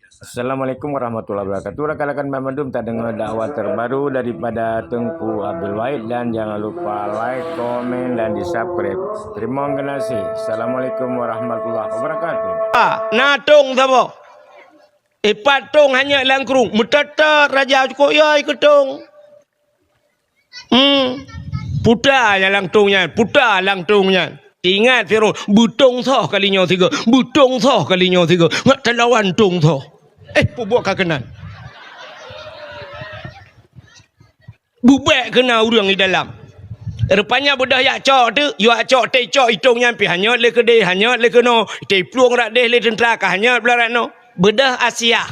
Assalamualaikum warahmatullahi wabarakatuh. Rekan-rekan Memandum tak dengar dakwah terbaru daripada Tengku Abdul Wahid, dan jangan lupa like, komen, dan di subscribe. Terima kasih. Assalamualaikum warahmatullahi wabarakatuh. Natung sabo. Patung hanya langkrung. Metatar raja cukup yai ketung. Putar je langtungnya, putar langtungnya. Ingat Firun, butung soh kalinya tiga, butung soh kalinya tiga. Ngat terlawan tung soh. Buat kakenan. Bubek kena orang di dalam. Rupanya budak yak cok tu, yak cok te cok itungnya pi hanya le kedai hanya le keno, te pluang rak deh le tentera ka hanya belarat no. Bedah Asia.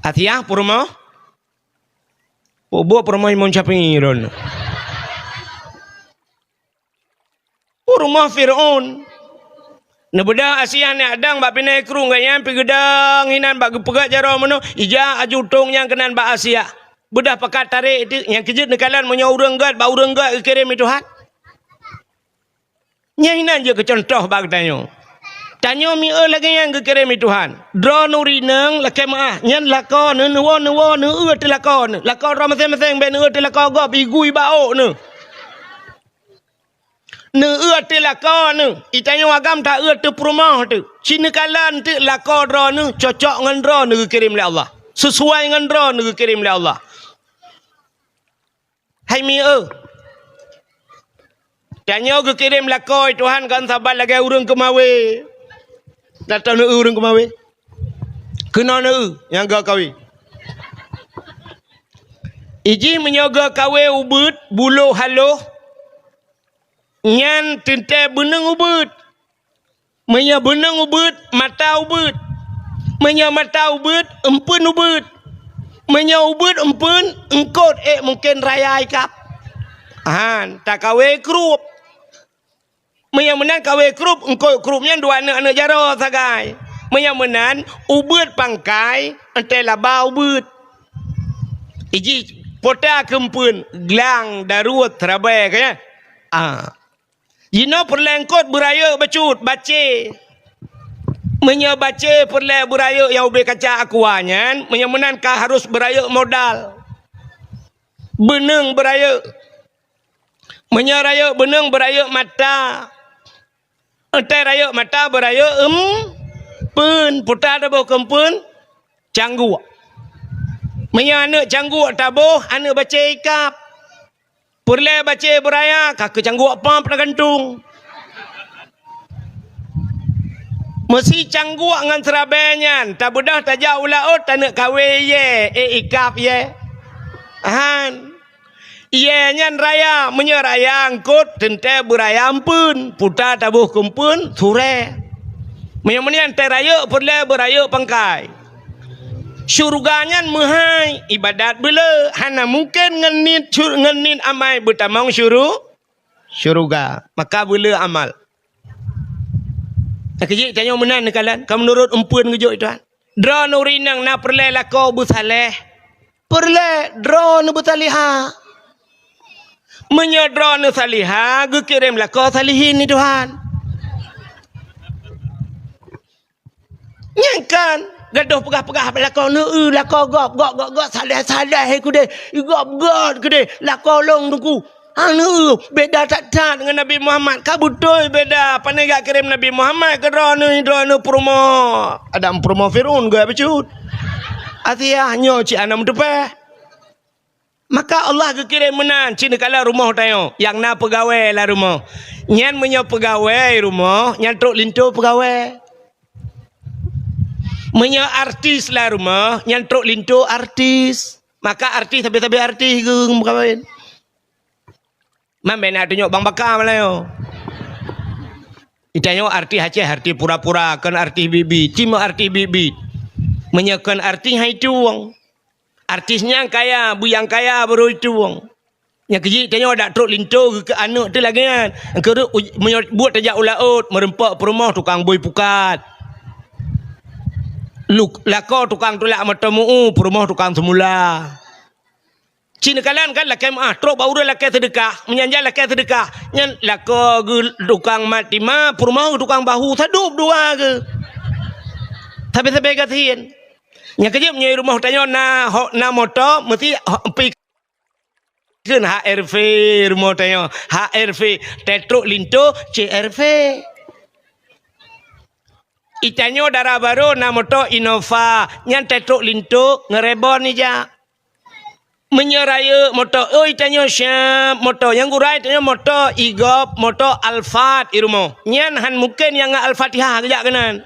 Asia purma. Buat purma imon capingiron. Purma Fir'aun. Nebeda Asia ni adang bak pinai kerung ganyan pi gedang hinan bak pegat jaro meno ija ajutung yang kenan bak Asia. Bedah pakat tarik itu yang kejut nekalan punya urang gat bau urang gat kirim itu hat. Nya hinan je ke contoh bak tanyo. Tanyo mi lagi yang ke kirim itu han. Dro nuri nang lakai maah nyan lakon nu te lakon. Lakon ra meseng-meseng ben te lakon go pi gui bau nu. Ne te lakon nu. Itanyo agam tak te perumah tu. Cina kalan tu lakon dro nu cocok ngan dro nu kirim oleh Allah. Sesuai ngan dro nu kirim oleh Allah. Hai mi Tanya ke kirim lakoi Tuhan kan sabar lagi urang kemawe. Datang nu urang kemawe. Kena nu yang gak kawi. Iji menyoga kawe ubud buluh haloh. Nyan tente benang ubud. Menya benang ubud mata ubud. Menya mata ubud empun ubud. Menya ubud empun engkot mungkin raya ikap. Tak kawe kerup. Menya menan kawe kerup engkot kerupnya dua anak jaro sagai. Menya menan ubud pangkai ente laba ubud. Iji pota kempun gelang darut terabai kaya. Jino perlengkot beraya bacut baca. Menya baca perle beraya yang ubah kaca akuanyan. Menya menan kah harus beraya modal. Beneng beraya. Menya raya beneng beraya mata. Entai raya mata beraya pun putar tabuh kempun canggu. Menya anak canggu tabuh anak baca ikap. Perle baca beraya kak canggu apa pernah gantung. Mesti canggu ngan serabenyan. Tak bedah tak jauh laut tak nak kawe ye. Ikap ye. Ye nyan raya menyeraya angkut tente beraya ampun. Putar tabuh kumpun sure. Menyamanian teraya perle beraya pangkai. Syurganya mahai ibadat bela hana mungkin ngenit amai bertamang syurga maka bela amal. Kejik tanya menan kalan kamu menurut empun ngejuk itu. Dra nurinang na perle lako busaleh. Perle dra nu butaliha. Menyedra nu saliha gekirim lako salihin ni Tuhan. Nyangkan gaduh pegah-pegah lakau nu lakau gop salah ku deh gop ku deh lakau long tungku anu beda tak dengan Nabi Muhammad ka betul beda pandai gak kirim Nabi Muhammad ke drone promo ada promo Firun gak becut atiahnya ci anam depe maka Allah ke kirim menan cina kala rumah tayo yang na pegawai lah rumah nyan menyo pegawai rumah nyan truk lintu pegawai menya artis lah rumah nyantruk lintu artis maka artis tapi artis ke kawin mamben ada nyok bang bakar malayo itanya artis aceh artis pura-pura kan artis bibi cima artis bibi menyakan artis hai tuang artisnya kaya buyang kaya baru itu wong yang keji tanya ada truk lintu ke anak tu lagi kan keruk buat tajak ulaut merempak perumah tukang boy pukat lako tukang tulak matamu perumah tukang semula. Cina kalian kan lakai truk baru lakai sedekah menyanjal lakai sedekah nyan lako tukang mati perumah tukang bahu sadup dua ke Tapi katiin. Nya kejep nya rumah tanya na motor mesti pi keun HRV rumah tanya HRV Tetro Linto CRV. Itanyo darah baru na motor Innova nya Tetro Linto ngerebon ija. Menyeraya motor itanyo syam motor yang gurai tanya motor Igop motor Alphard irumo. Nyan han mungkin yang Al-Fatihah kejak kenan.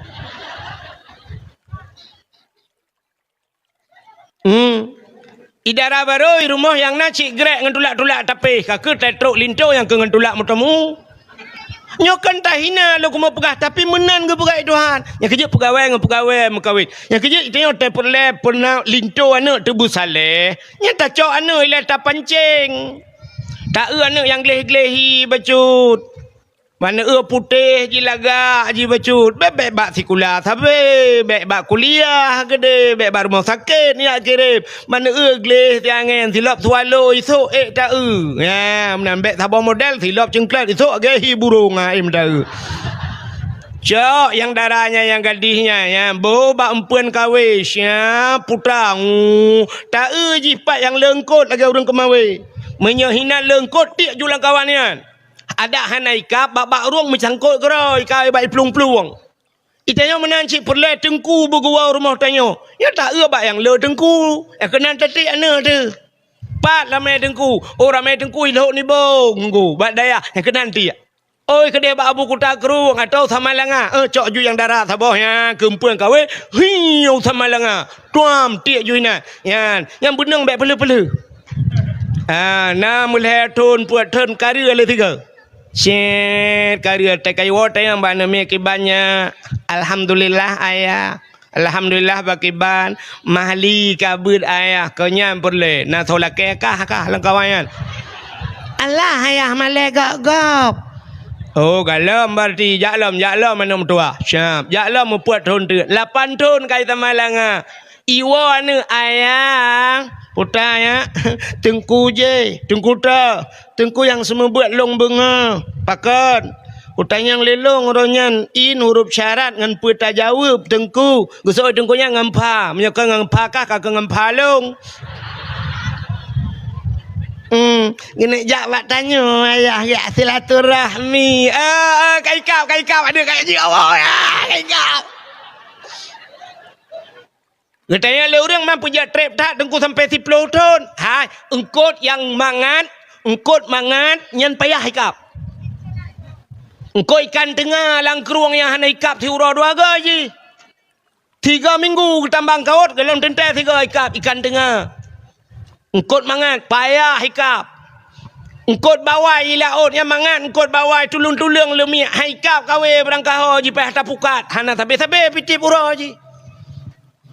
Idara baru rumah yang nak cik grek dengan tulak-tulak tapi kakak Tetro Linto yang ke dengan tulak motomu. Nyokan tak hina lo ku mau pegah tapi menan ke pegah Tuhan. Yang kerja pegawai dengan pegawai mengkawin. Yang kerja itu yang teperle pernah Linto anak tebu saleh. Yang tak cok anak ilah tak pancing. Tak anak yang geleh-gelehi bacut. Mana putih je lagak je bacut. Bek bak sekolah tapi bek bak kuliah gede, bek bak rumah sakit ni nak kirim. Mana geleh tiangan silap swallow esok tak ya, menan bek sabah model silap cengklat esok gehi burung im dah. Cok yang darahnya yang gadisnya ya, bo bak empuan kawis ya, putang. Tak jipat yang lengkot lagi orang kemawi. Menyehina lengkot tiak julang kawannya. Ada hanai kap bak ruang mencangkut keroi kai bai plung-plung. Itanya menancik perle tengku bergua rumah tanyo. Ya tak bak yang le tengku. Kena tetik ana tu. Pat ramai tengku. Oh ramai tengku ilok ni bong. Bak daya yang kena nanti. Oi kedai bak abu kuta kerung atau sama langa. Cok ju yang darah sabahnya kempuan kawe. Hiu sama langa. Tuam tiak ju ina. Yang benang bak pele-pele. Na mulai tun puat tun karya le tiga. Syed karya tekai water yang bana mi kibannya. Alhamdulillah ayah. Alhamdulillah bakiban mahli kabut ayah kenyam perle. Na tolak kah langkawayan. Allah ayah malega gop. Oh galam berarti jalam mana tua. Syap jalam membuat tahun tu. 8 tahun kai tamalanga. Iwa anu ayah putar ya. Tengku je, tengku ta. Tengku yang semua buat long benga. Pakat. Putar yang lelong orangnya in huruf syarat ngan putar jawab tengku. Gusoi tengkunya ngampa. Menyokong ngampa kah kakak ngampa long. Gini jawab tanya ayah ya silaturahmi. Kai kau ada kat jiwa ya. Kai kau. Katanya le orang mampu jat trap tak tengku sampai 10 tahun. Hai, engkot yang mangat nyan payah hikap. Engkau ikan tengah lang keruang yang hana hikap si urah 2 gaji. 3 minggu tambang kaut dalam tentai 3 hikap ikan tengah. Engkot mangat payah hikap. Engkot bawai ilaut yang mangat engkot bawai tulung-tulung lemi hikap kawe berangkah ji payah tapukat. Hana sabe-sabe pitip urah ji.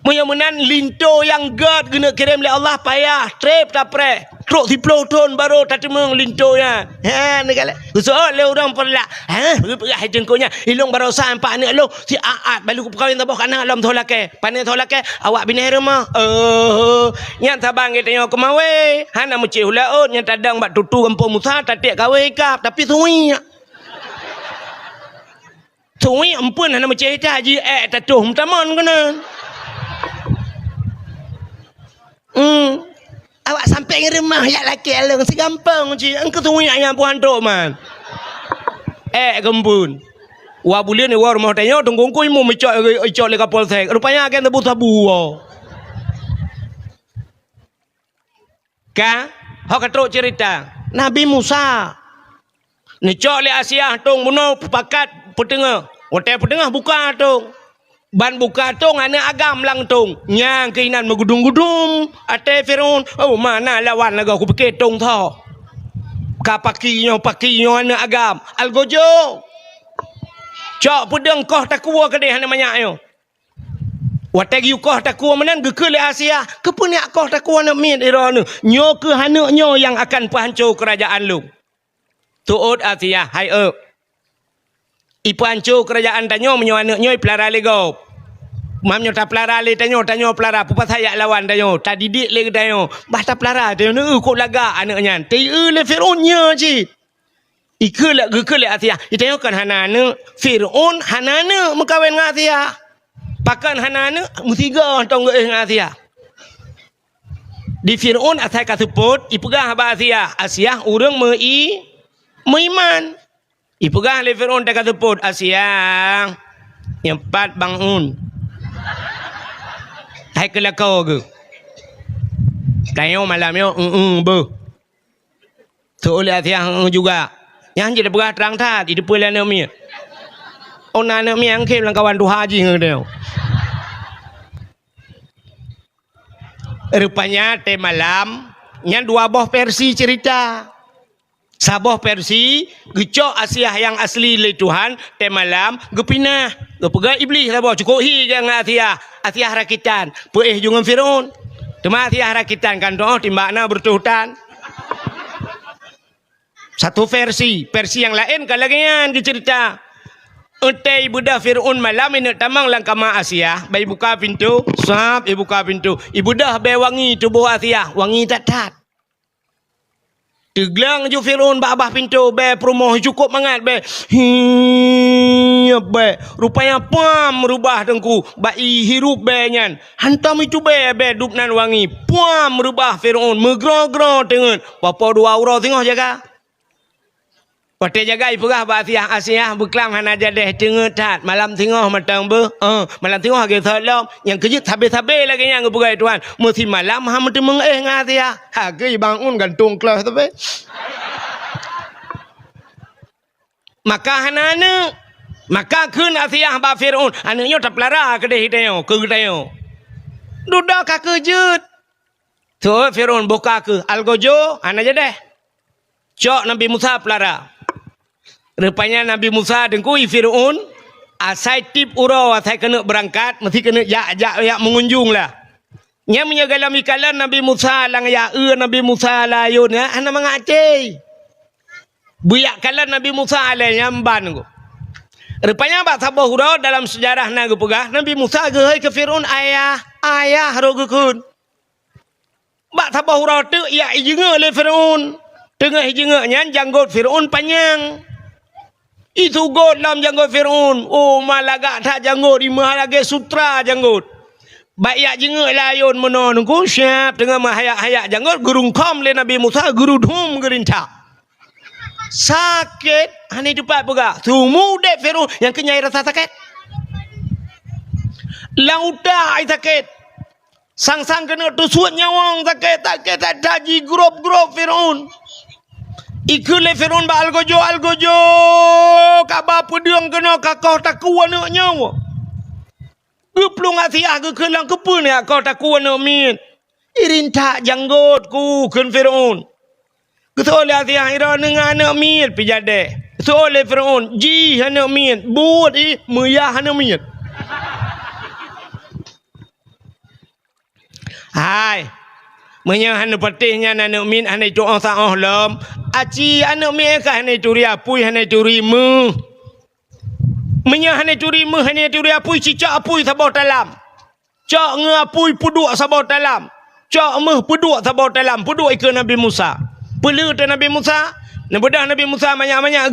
Menan Linto yang God guna kirim oleh Allah payah trip tak pre truk 10 tahun baru tak temeng Linto ya. Negala soal le orang perlak perah tengkunya ilung baru sampai anak lu si aat balu kawin tabah kana alam tolake pane tolake awak bini rumah nya tabang kita ke mawe hana meci hulaut nya tadang bak tutu kampung Musa tatik kawe ikap tapi suwi ampun hana meci haji tatuh mutaman kena. Awak sampai ke rumah ya laki alung segampang je engkau tunyak yang puan tok man gembun wa bulian ni wa rumah tanya tunggu ku mu mecok le kapol sek rupanya akan tebu tabu ka hok katrok cerita Nabi Musa ni cok le Asia tong buno pakat petengah hotel petengah buka tong ban buka tong ana agam lang tong nyang keinan megudung-gudung ate Firaun mana lawan laga aku pikir tong tho ka pakinyo ana agam algojo cok pedeng koh takua kedeh hana banyak yo wategi koh takua menan gekele Asia kepunya koh takua nak mit irano nyo ke hana nyo yang akan pahancur kerajaan lu tuut Asia hai ipancur kerajaan tanyo menyo anak nyo pelara lego mamnyo ta pelara le tanyo pelara pupas saya lawan tanyo ta didik le tanyo bah ta pelara tanyo kok laga anaknya ti le Firaunnya ji ikele Asia itanyo kan hanane Firaun hanane mengkawin dengan Asia Pakan hanana musiga tong Asia. Di Fir'aun asal kasuput ipegah ba Asia urang meiman. Ipegah le Fir'aun tak kasuput Asia yang 4 bangun. Hai kelakau ke. Kayo malam yo be. Tu oleh Asia juga. Yang jadi pegah terang tat di depan lana mi. Ona na mi ang kem lang kawan tu haji ngedeu. Rupanya teh malam nya 2 boh versi cerita. Saboh versi gecok Asia yang asli le Tuhan teh malam gepinah gepega iblis lah boh cukup hi jangan Asia rakitan puih jungan Firaun. Tema Asia rakitan kan doh timbakna bertuhutan. Satu versi yang lain kalagian dicerita. Utai budak Fir'aun malam ini tamang langkama Asia. Bayi buka pintu. Sahab ibu buka pintu. Ibu dah bayi wangi tubuh Asia. Wangi tak. Teglang ju Fir'aun babah pintu. Bayi perumoh cukup mangat. Bayi. Bayi. Rupanya pam merubah tengku. Bayi hirup bayi nyan. Hantam itu bayi dupnan wangi. Pam merubah Fir'aun. Megro-gro tengen. Bapa 2 orang tengok jaga. Pate jaga ipegah ba Asia beklam hana jadeh tengetat malam tengah matang be malam tengah ge tholong yang kejut habis-habis lagi yang pegai tuan mesti malam ha mesti Asia ha ge bangun gantung kelas tu be maka hanana maka keun Asia ba Firaun anaknya tak pelara ke deh teo ke teo dudak ka kejut tu Firaun buka ke algojo hana jadeh cok Nabi Musa pelara. Rupanya Nabi Musa dengkui Fir'aun asai tip urau asai kena berangkat mesti kena jak mengunjung lah. Nya menyegalam ikalan Nabi Musa lang ya Nabi Musa layun ya ana mangacei. Buyak kalan Nabi Musa alai nyamban go. Rupanya bak sabah urau dalam sejarah na pegah Nabi Musa gehai ke Fir'aun ayah rogukun. Bak sabah urau tu ya ijenga le Fir'aun. Tengah ijenga nyan janggut Fir'aun panjang. Itu god dalam janggut Fir'aun. Oh malaga tak janggut. Imah lagi sutra janggut. Baik jenguk layun menonku siap. Tengah mahayak-hayak janggut. Gurung kom le Nabi Musa. Guru dhum gerintak. Sakit. Hani depan pegak. Tumu dek Fir'aun. Yang kenyai rasa sakit. Laudah ai sakit. Sang-sang kena tusuk nyawang sakit. Tak taji grup-grup Fir'aun. Ikut le Fir'aun ba algojo kabar pedang kena kakau taku anak nyawa geplung Asia ke kelang kepun ya kau taku anak min irintak janggut ku keun Fir'aun ketole Asia ira dengan anak min pijade ketole Fir'aun ji anak min buat muyah anak min hai Menya hana patihnya anak min hana itu orang sa'ah lam. Aci anak min ka hana itu riapui hana itu rimu. Menya hana itu rimu hana itu riapui cicak apui sabau dalam. Cak ngapui puduk sabau dalam. Cak meh puduk sabau dalam. Puduk ikut Nabi Musa. Pelu tu Nabi Musa. Nabedah Nabi Musa banyak-banyak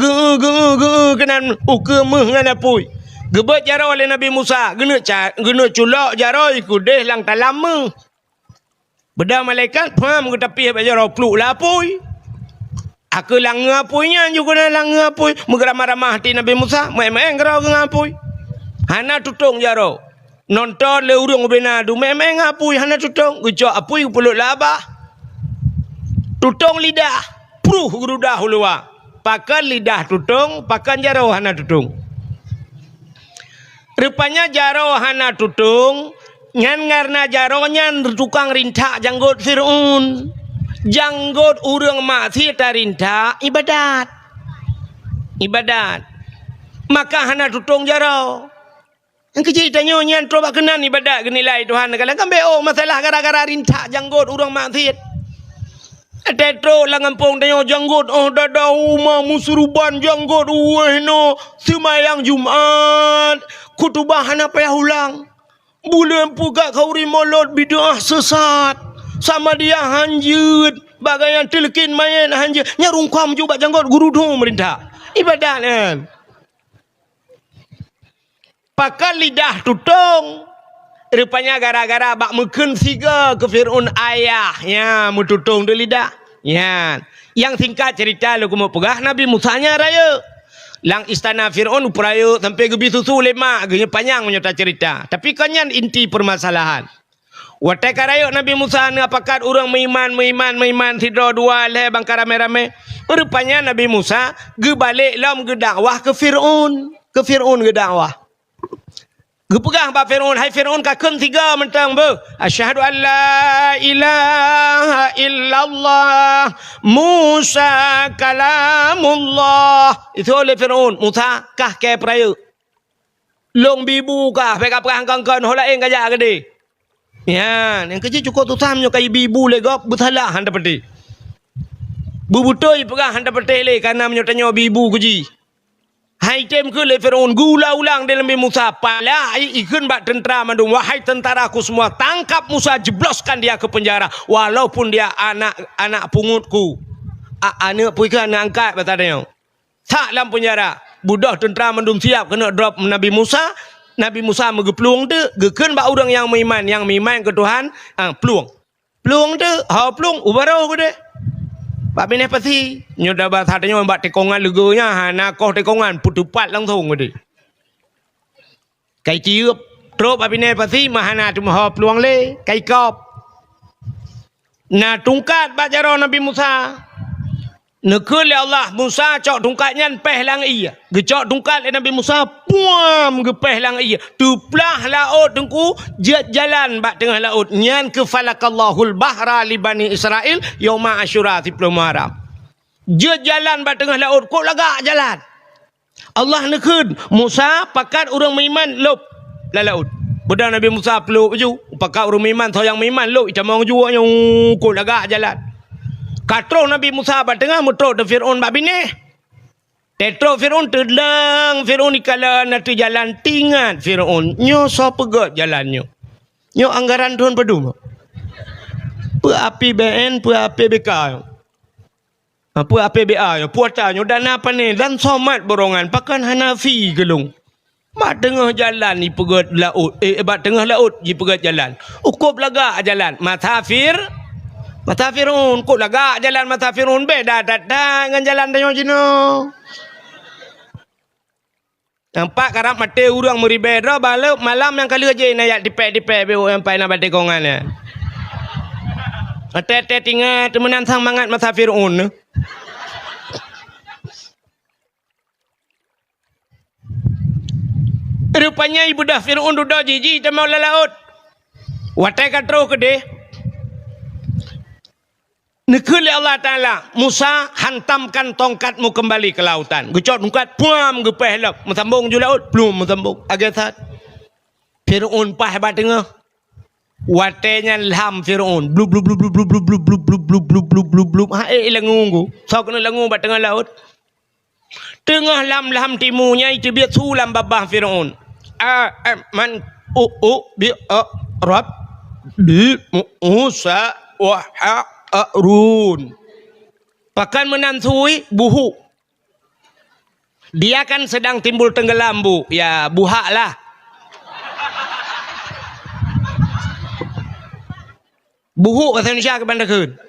kenan ke meh ngan apui. Gebet jara oleh Nabi Musa. Gena culak jara ikut deh lang dalam meh. Beda malaikat pam ke tepi baca ro pluk lapui. Aku lang ngapuinya juga lang ngapui. Megeramah-ramah hati Nabi Musa, main-main gerau ngapui. Hana tutung jaro. Nonton le urung bena du main-main ngapui hana tutung. Gejok apui pulut labah. Tutung lidah, pruh gerudah hulua. Pakan lidah tutung, pakan jaro hana tutung. Rupanya jaro hana tutung. Ngan ngarna jaronyan tukang rintak janggut Fir'aun. Janggut urang mati tarintak ibadat. Maka hana tutung jaro. Yang kecitanya nyan coba kenan ibadat genilai Tuhan. Kalau kan beo masalah gara-gara rintak janggut urang mati. Tetro langampung tanya janggut. Oh dada umah musuruban janggut. No semayang Jumat. Kutubah hana payah ulang. Bulan puga kauri molot bid'ah sesat. Sama dia hanjut. Bagaian telekin main hanjut. Nyarungkam juga janggut guru dong merintah. Ibadat kan. pakai lidah tutung. Rupanya gara-gara bak meken siga ke Fir'aun ayahnya mututung tu lidah. Ya. Yang singkat cerita lu mau pegah Nabi Musa nya raya. Lang istana Fir'aun upaya sampai gebi susu lemak genya panjang menyata cerita. Tapi kanyan inti permasalahan. Watai karayuk Nabi Musa ni apakat orang meiman tidro dua le bangka rame-rame. Rupanya Nabi Musa ge balik lam ge dakwah ke Fir'aun. Ke Fir'aun ge dakwah. Gepegah Pak Fir'aun, hai Fir'aun kakun tiga mentang be. Asyhadu an la ilaha illallah Musa kalamullah. Itu oleh Fir'aun, Musa kah ke peraya. Long bibu kah peka perang kangkan hola eng kajak gede. Ya, yang kerja cukup tu samnya kai bibu le gop butalah handa peti. Bubutoi pegah handa peti le karena menyotanya bibu kuji. Hai tem ke le Fir'aun gula ulang dalam Musa pala ikun bak tentara mandung wahai tentaraku semua tangkap Musa jebloskan dia ke penjara walaupun dia anak pungutku anak puika anak angkat batanya tak dalam penjara budak tentara mandung siap kena drop Nabi Musa megepluang tu gekun bak orang yang meiman ke Tuhan peluang tu ha peluang ubarau ke deh. Pak Bini pasti nyoda batanya membuat tekongan legonya hana koh tekongan putupat langsung gede. Kai ciup terus Pak Bini pasti mahana tu maha peluang le kai kop. Nah tungkat bajaro Nabi Musa. Nekul ya Allah Musa cok tungkatnya peh lang iya. Gecok tungkat Nabi Musa puam ge peh lang iya. Tuplah laut tengku jet jalan bak tengah laut. Nyan ke falakallahul bahra li bani Israel yauma Asyura 10 Muharram. Jet jalan bak tengah laut kok lagak jalan. Allah nekun Musa pakat orang meiman lop la laut. Bedang Nabi Musa peluk baju. Pakat orang meiman so yang meiman lop icamang jua yang kok lagak jalan. Katro Nabi Musa bat tengah mutro de Fir'aun bak bini. Tetro Fir'aun tedang Fir'aun ikala nanti jalan tingat Fir'aun. Nyo so pegot jalannya. Nyo anggaran Tuhan pedum. Pu api BN, pu api BK. Pu api BA, puatanyo dan apa ni dan somat borongan pakan Hanafi gelung. Bat tengah jalan ni pegot laut. Bat tengah laut ji pegot jalan. Ukup lagak jalan. Mata Fir'aun kok lagak jalan mata Fir'aun beda dengan jalan danyo jino. Nampak karap mati urang meribedra balik malam yang kali aja nayak dipek beo yang pai na bate kongan. Ate tinggal temenan sang mangat mata Fir'aun. Rupanya ibu dah Fir'aun duda jiji temau laut. Watai katro kede. Nekul Allah Ta'ala Musa hantamkan tongkatmu kembali ke lautan. Gecot tongkat puam gepeh lap. Mesambung ju laut belum mesambung. Agasat Fir'aun pah bat tengah. Watenya lam Fir'aun. Blub blub blub blub blub blub blub blub blub blub blub blub blub. Ha langu. Sau kena langu bat tengah laut. Tengah lam timunya itu biar sulam babah Fir'aun. Man bi rab di Musa wa Harun. Pakan menantui buhu. Dia kan sedang timbul tenggelam bu. Ya buhak lah. Buhu bahasa Indonesia ke bandar kun.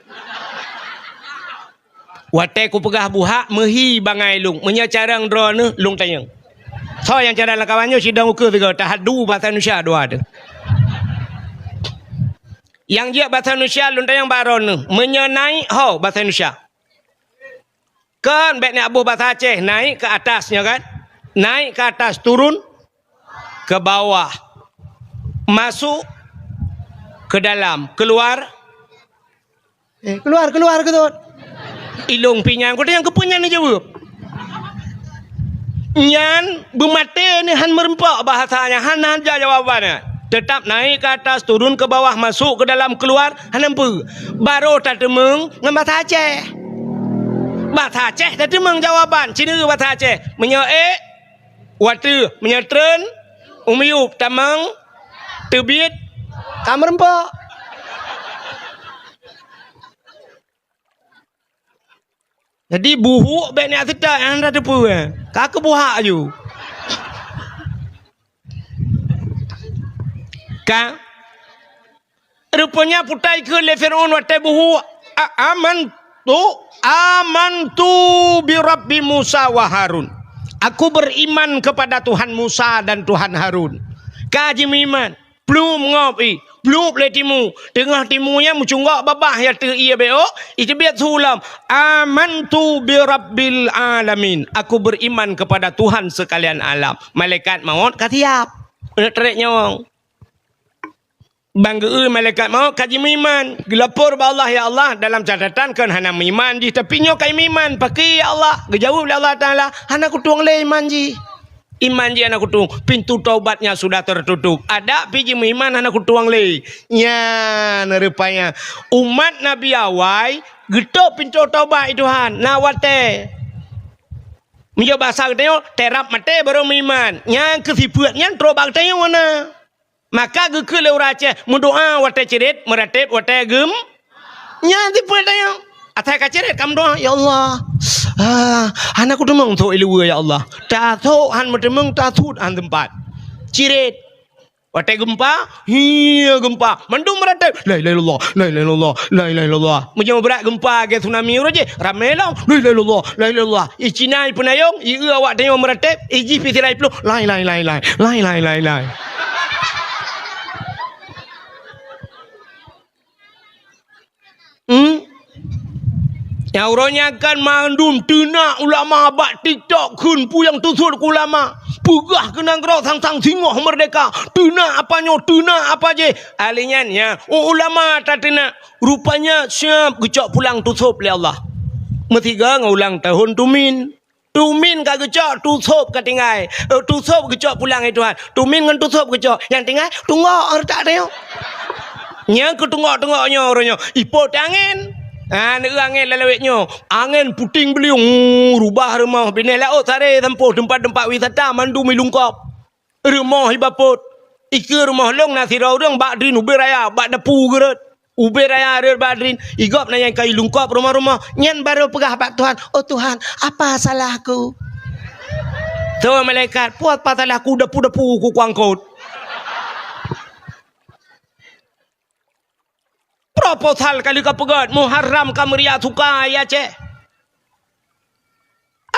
Watai ku pegah buhak mehi bangai lung. Menya carang drone lung tanyang. So yang cara lakawannya sidang ukur tiga. Tahadu bahasa Indonesia dua ada. Yang dia bahasa Indonesia lunta yang baron menyenai ho bahasa Indonesia. Kan baik nak abu bahasa Aceh naik ke atasnya kan? Naik ke atas turun ke bawah. Masuk ke dalam, keluar keluar ke tu. Ilung pinyang kau yang kepunyan ni jawab. Nyan bermata ni han merempak bahasanya han jawabannya. Tetap naik ke atas, turun ke bawah, masuk ke dalam, keluar. Hanampu. Baru tak temeng dengan bahasa Aceh. Bahasa Aceh tak temeng jawaban. Cina bahasa Aceh. Menyoek, watu, menyetren, umiup, tamang, terbit, kamar empok. Jadi buhuk baik ni asedak yang anda tepu. Kakak buhak je. Ka rupanya putai ke le Firaun wa tabuhu amantu bi Rabbi Musa wa Harun. Aku beriman kepada Tuhan Musa dan Tuhan Harun. Kaji iman belum ngopi belum boleh timu tengah timunya mucunggak babah ya tu ia beo itu biat sulam amantu bi Rabbil alamin. Aku beriman kepada Tuhan sekalian alam. Malaikat maut katiap terik nyawang bangga malaikat maut kaji iman gelapor ba Allah ya Allah dalam catatan kan hana iman ji tapi nyo kai iman pakai ya Allah gejawab Allah Taala hana kutuang le iman ji. Iman je anak kutung pintu taubatnya sudah tertutup. Ada piji iman anak kutuang le. Nya rupanya umat Nabi awai getok pintu taubat Tuhan. Nawate. Menjo bahasa teo terap mate baru iman. Nya kesibuatnya terobak teo mana. Maka ge ke le urace mendoa wate cerit meratib wate gem. Nya tipe teo. Atai kacerit kam doa ya Allah. Anak ku demeng tu ilmu ya Allah. Tak tahu han demeng tak tut han tempat. Cirit. Watai gempa, hiya gempa. Mandum merata. La ilaha illallah, la ilaha illallah, la ilaha illallah. Macam berat gempa ke tsunami roje. Ramai lah. La ilaha illallah, la ilaha illallah. Icinai penayong, ieu awak tengok merata. Iji pisirai pelu. La ilaha illallah, la ilaha illallah. Yang orangnya akan mandum tenak ulama bak TikTok kun puyang tusur ulama. Pegah kena gerak sang-sang singoh merdeka. Tenak apanya, tenak apa je. Alinyan ya. Oh ulama tak tenak. Rupanya siap gecok pulang tusup oleh Allah. Metiga ngulang tahun tumin. Tumin kak gecok tusup ke tinggai. Tusup gecok pulang itu Tuhan. Tumin dengan tusup gecok. Yang tinggal tunggak tak ada. Yang ketunggak-tunggaknya orangnya. Ipot angin. Nak angin lalawetnya. Angin puting beliung. Rubah rumah. Bina laut sare tempuh tempat-tempat wisata. Mandu milungkap. Rumah hibaput. Ika rumah long nasi raudang. Bakdrin ubir raya. Bak depu gerut. Ubir raya arir bakdrin. Igap nanya kai lungkap rumah-rumah. Nyan baru pegah bak Tuhan. Oh Tuhan. Apa salahku? Tu malaikat. Puat pasalahku depu-depu ku kuangkut. Proposal kali ka pegat Muharram kamria suka ya cek.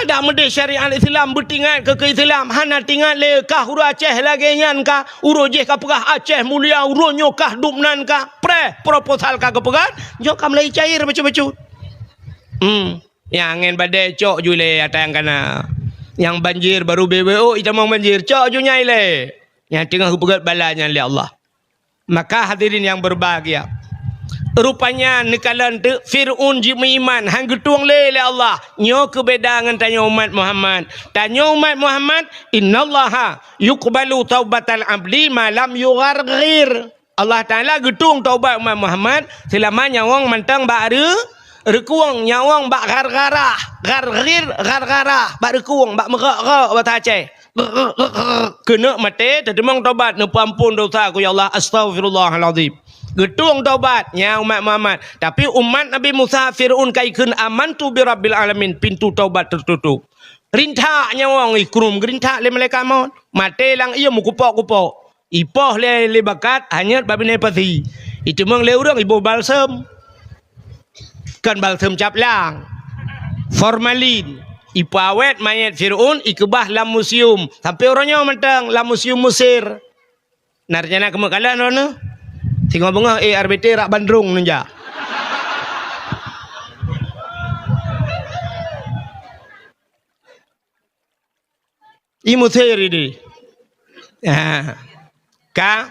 Ada mede syariat Islam bertingat ke Islam hana tingat le kah uru Aceh lagi nyan ka uru je ka pegah Aceh mulia uru nyokah dupnan ka proposal ka pegat jok kam lai cair bacu-bacu. Yang angin badai cok jule atang kana. Yang banjir baru BBO ita mau banjir cok ju nyai le. Yang tengah pegat balanya oleh Allah. Maka hadirin yang berbahagia. Rupanya nekalan tu Fir'aun jimi iman hang getuang le Allah nyo kebeda dengan tanya umat Muhammad. Tanya umat Muhammad, innallaha yuqbalu taubatal abdi ma lam yugharghir. Allah Taala getung taubat umat Muhammad selama nyawang mantang bak rekuang nyawang bak gargarah, gargarah bak rekuang bak merak-rak bak Aceh. Kena mati terdemang taubat ne ampun dosa ku ya Allah astaghfirullahalazim. Getung taubat nya umat Muhammad. Tapi umat Nabi Musa Fir'aun kaikun amantu bi Rabbil alamin, pintu taubat tertutup. Rintak nyawang ikrum gerintak le malaikat maut. Mate lang ia mukupok-kupok. Ipoh le bakat hanyat babine pati. Itu meng le urang ibu balsam. Kan balsam caplang. Formalin. Ipu awet mayat Fir'aun ikebah lam museum. Sampai orangnya mentang lam museum Mesir. Narjana kemakalan orang tengok bengah RBT rak Bandung nunja. Imu seri di. Ka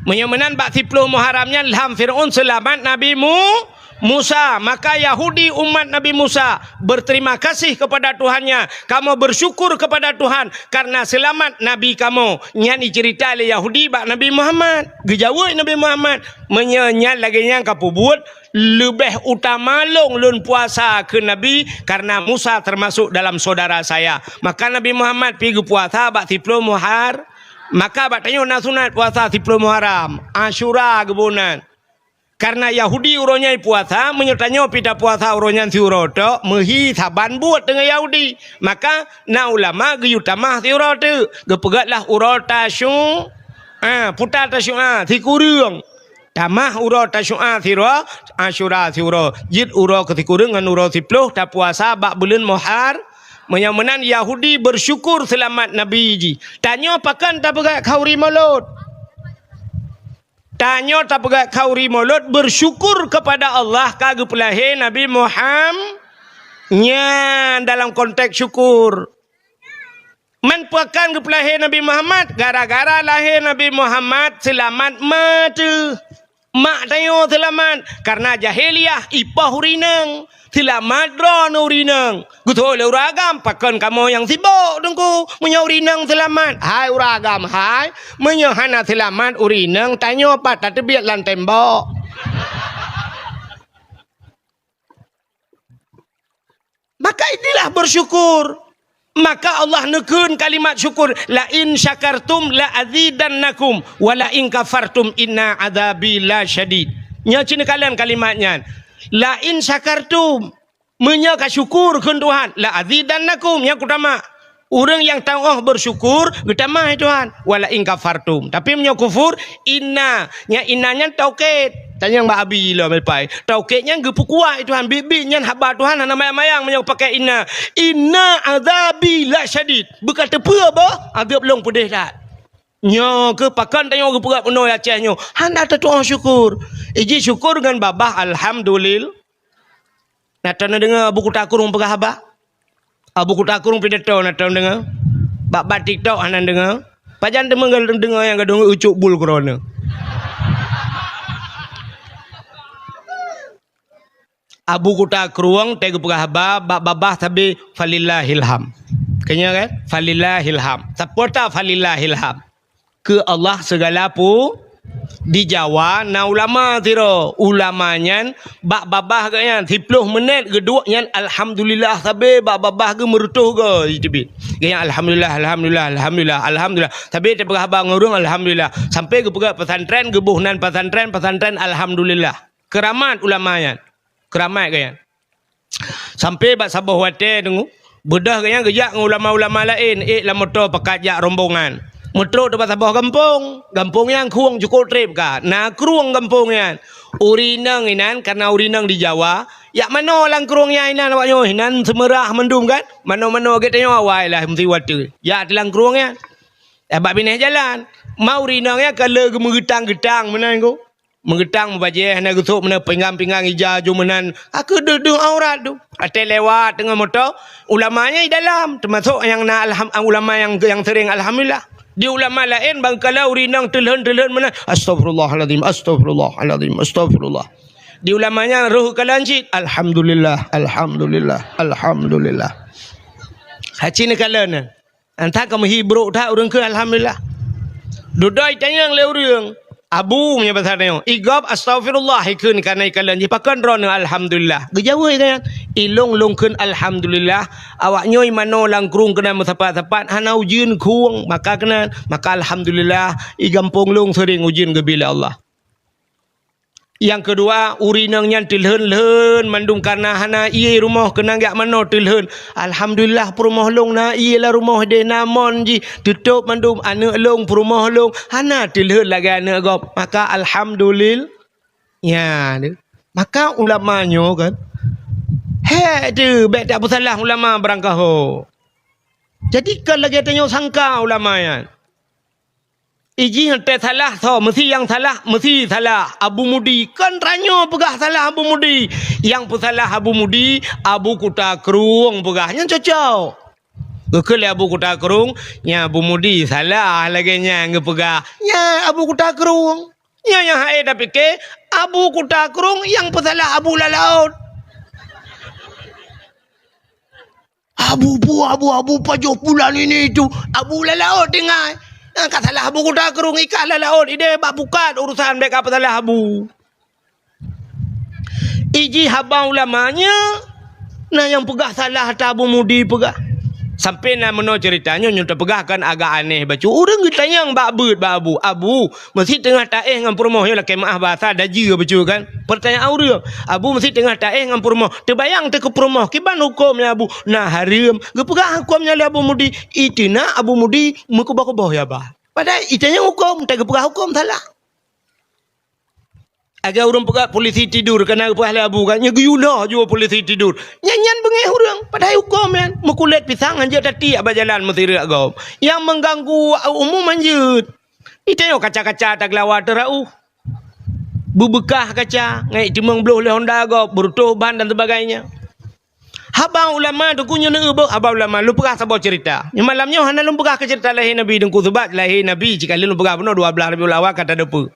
menyemenan bak 10 Muharramnya ilham Fir'aun selamat Nabi Musa. Maka Yahudi umat Nabi Musa berterima kasih kepada Tuhannya. Kamu bersyukur kepada Tuhan karena selamat Nabi kamu. Nyani cerita oleh Yahudi bak Nabi Muhammad. Gejawai Nabi Muhammad menyenyak lagi yang kapu buat lebih utama long lun puasa ke Nabi karena Musa termasuk dalam saudara saya. Maka Nabi Muhammad pergi puasa bak 10 Muharram. Maka bak tanya nasunat puasa 10 Muharram. Asyura kebunan. Karena Yahudi uronya puasa, menyertanya pita puasa uronya si uroto, mehi saban buat dengan Yahudi. Maka na ulama geyutamah si uroto, gepegatlah urota putar tasyu'a thi kurang. Tamah uro tasyu'a thira Asyura thira. Jid uro ke thi kurang ngan uro 10 ta puasa bak bulan Muharram. Menyamanan Yahudi bersyukur selamat Nabi ji. Tanya pakan tak pegat khauri maulud. Tanya tak pegat khauri maulud bersyukur kepada Allah kagak pelahir Nabi Muhammad. Nya dalam konteks syukur. Man pakan ke pelahir Nabi Muhammad gara-gara lahir Nabi Muhammad selamat matu. Mak tanya selamat karena jahiliyah ipah urinang. Selamat drone urinang. Gutu le uragam pakan kamu yang sibuk tunggu menyo urinang selamat. Hai uragam hai menyo hana selamat urinang tanya apa tak terbiat lan tembok. Maka inilah bersyukur. Maka Allah nekun kalimat syukur. La in syakartum la azidannakum wa la in kafartum inna adzabi la syadid. Nya cina kalian kalimatnya. La in syakartum menya ka syukur keun Tuhan la azidannakum yang utama orang yang tahu bersyukur utama Tuhan wala in kafartum tapi menya kufur inna nya innanya tauhid tanya Mbak Abi lah melpai tauhidnya gepu kuat Tuhan bibinya haba Tuhan ana mayang menya pakai inna azabi la syadid berkata apa bah azab long pedih dak nya ke pakan tanya ke perak penuh Acehnya handa tu syukur iji syukur dengan babah alhamdulillah. Nak tahu dengar Abu Kutakurung pegah habak Abu Kutakurung pidato nak tahu dengar bak TikTok anan dengar pajan temengal dengar yang gadung ucuk bul corona Abu Kutakurung tega pegah habak bak babah tapi falillahilham kenya kan falillahilham sapota falillahilham ke Allah segala pu di Jawa na ulama tiro ulamanya bak babah ganya 10 menit geduanya alhamdulillah sabe bak babah ge merutuh ge itibit ganya alhamdulillah sabe te pegah bang ngurung alhamdulillah sampai ke pegah pesantren gebuhnan pesantren alhamdulillah keramat ulamanya keramat ganya sampai bak sabah wate tunggu bedah ganya gejak ulama-ulama lain la motor pakat jak rombongan metro depan sabah kampung yang kuang cukup trip ka na kruang kampung yan urinang inan karena urinang di Jawa ya mano lang kruang ya inan awaknyo inan semerah mendung kan mano-mano getanya awai lah mesti watu ya dalam kruang yan bak bineh jalan mau urinang ya kalau mengetang-getang menan ko mengetang membajeh na gusuk mena pinggang-pinggang ijaju menan aku duduk aurat tu ate lewat dengan motor ulamanya di dalam termasuk yang na ulama yang sering alhamdulillah. Di ulama lain bangkala urinang telhen mana astagfirullahalazim di ulamanya ruh kalancit alhamdulillah hacina kalana antah kamu hibruk tak urang ke alhamdulillah dudai tanya le urang abu punya bahasa dia igab astagfirullah ikun kana ikalan dipakan rona alhamdulillah gejawa kan ilong longkeun alhamdulillah awaknya mano langkrung kena mesapat-sapat hana ujin kuang maka alhamdulillah igampung long sering ujin ke bila Allah. Yang kedua urinangnya tilhen mandung karena hana iye rumah kena gak mano tilhen alhamdulillah rumah long na iye lah rumah de namon ji tutup mandung anak long rumah long hana tilhen lagi anak gop maka alhamdulillah ya maka ulamanya kan tu baik tak bersalah ulama berangkah jadikan lagi tanya sangka ulamanya iji hante salah so mesti salah Abu Mudi kan ranyo pegah salah Abu Mudi yang pesalah Abu Mudi Abu Kutakurung pegahnya cocok gekele Abu Kutakurung nya Abu Mudi salah lagi nya ngepegah nya Abu Kutakurung nya yang hae dah fikir Abu Kutakurung yang pesalah Abu Lalaut Abu pajoh bulan ini tu Abu Lalaut dengar kata salah Abu Kutakurung ikan laut ide bak bukan urusan mereka apa salah Abu iji habang ulamanya nah yang pegah salah tak Abu Mudi pegah sampai nak meno ceritanya nyuta pegahkan agak aneh baca orang ditanya yang bak beut bak Abu mesti tengah taeh ngam purmoh ya laki maaf bahasa daji baca kan pertanyaan orang Abu mesti tengah taeh ngam purmoh terbayang te ke purmoh kiban hukumnya Abu nah haram gepegah hukumnya Abu Mudi itina Abu Mudi mekubah-kubah ya bah Padahal itanya hukum, tak pegah hukum salah. Agar orang pegah polisi tidur kena pahla abu kan, nya guyulah juga polisi tidur. Nyanyian bengeh orang, padahal hukum kan. Mekulit pisang anja tati abah jalan mestirak kau. Yang mengganggu umum manjut. Itanya kaca-kaca tak lawat terau. Bebekah kaca, ngai timang beluh le Honda kau, berutuh ban dan sebagainya. Habang ulama tu kunya neubah, habang ulama lu pegah sabau cerita. Yang malamnya hana lu pegah ke cerita lahir Nabi dengku sebab lahir Nabi jika lu pegah benar 12 Rabiul Awal kata depa.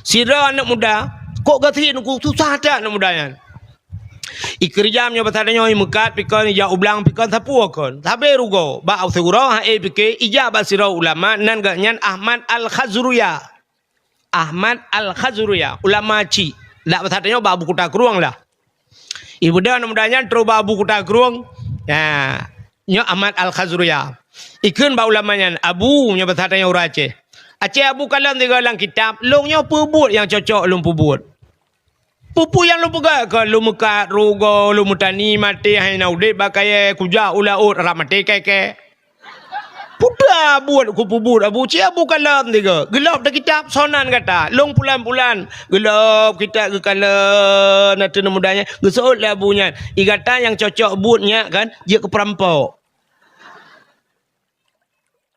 Sira anak muda, kok gati nunggu susah tak anak muda yan. Ikrijamnya batadanya mekat pikon ya ublang pikon sapu kon. Sabe rugo ba au seguro ha e pike ijabah sira ulama nan ga nyan Ahmad Al-Khazruya. Ahmad Al-Khazruya ulama ci. Dak batadanya ba buku takruang lah. Ibu dah anak mudanya terus ba buku takruang. Ya, nya Ahmad Al-Khazruya. Ikun ba ulamanya Abu nya batadanya urace. Aceh Abu kalam tiga dalam kitab, longnya pebut yang cocok lung pebut. Pupu yang lu pegang ke lu mekat rugo, lu mutani mati hai naude bakai kuja ulaut ramate keke. Puda buat ku pebut Abu Cik Abu kalam tiga. Gelap dah kitab sonan kata, long pulan-pulan. Gelap kita ke kala natu mudanya, gesot lah abunya. Igata yang cocok butnya kan, dia ke perampok.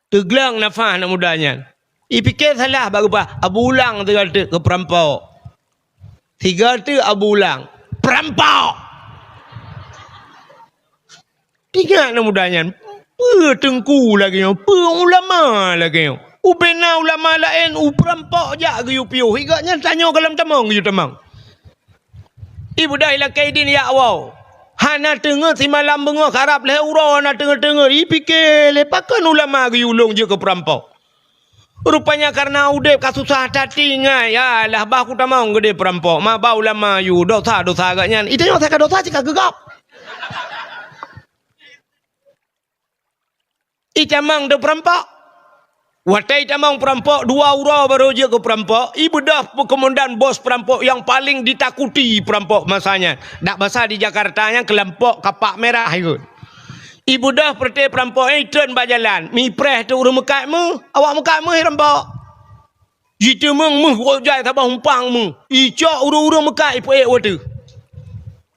Teglang nafah nak mudanya. Ipikir salah baru apa? Abu ulang tiga tu ke perampok. Tiga tu Abu ulang. Perampok. Tiga nak mudanya. Tengku lagi. Ulama lagi. Ubena ulama lain. Perampok je ke piu. Higanya tanya kalam tamang ke tamang. Ibu dah ilah kaidin ya awal. Hana tengah si malam bengah karap leh urah na tengah-tengah. Ipikir lepakan ulama ke ulung je ke perampok. Rupanya karena udep kasusah tati ngai. Alah bah ku tamang gede perampok. Ma ba ulama yu dosa-dosa agaknya. Itu yang saya dosa jika gegap. Itamang de perampok. Watai tamang perampok 2 urau baru je ke perampok. Ibu dah komandan bos perampok yang paling ditakuti perampok masanya. Dak bahasa di Jakarta yang kelompok kapak merah itu. Ibu dah perti perampok ni turun berjalan. Mi preh tu urung mekat mu. Awak mekat mu perampok. Jitu meng mu wajai tabah umpang mu. Icok urung-urung mekat ipu waktu.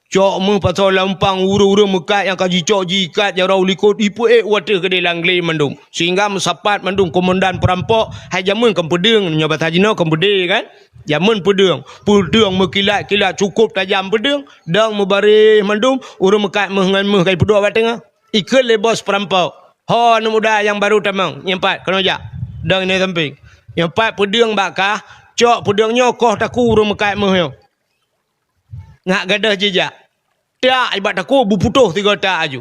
Cok mu pasal lampang urung-urung mekat yang kaji cok jikat jarau likut ipu waktu ke delang glei mandung. Sehingga mesapat mandung komandan perampok. Hai jamun kempedeng. Nyobat hajino kempedeng kan. Jamun pedeng. Pedeng mekilat-kilat cukup tajam pedeng. Dang mebarih mandung. Urung mekat mengan meh kai peduk awak tengah. Ikut le bos perampok. Ho anak muda yang baru tamang. Yang 4 kena jak. Dang ini samping. Yang 4 pedeng bakah. Cok pedengnya koh taku urung mekat meh. Ngak gadah jejak. Tak ibat taku buputuh 3 tak aju.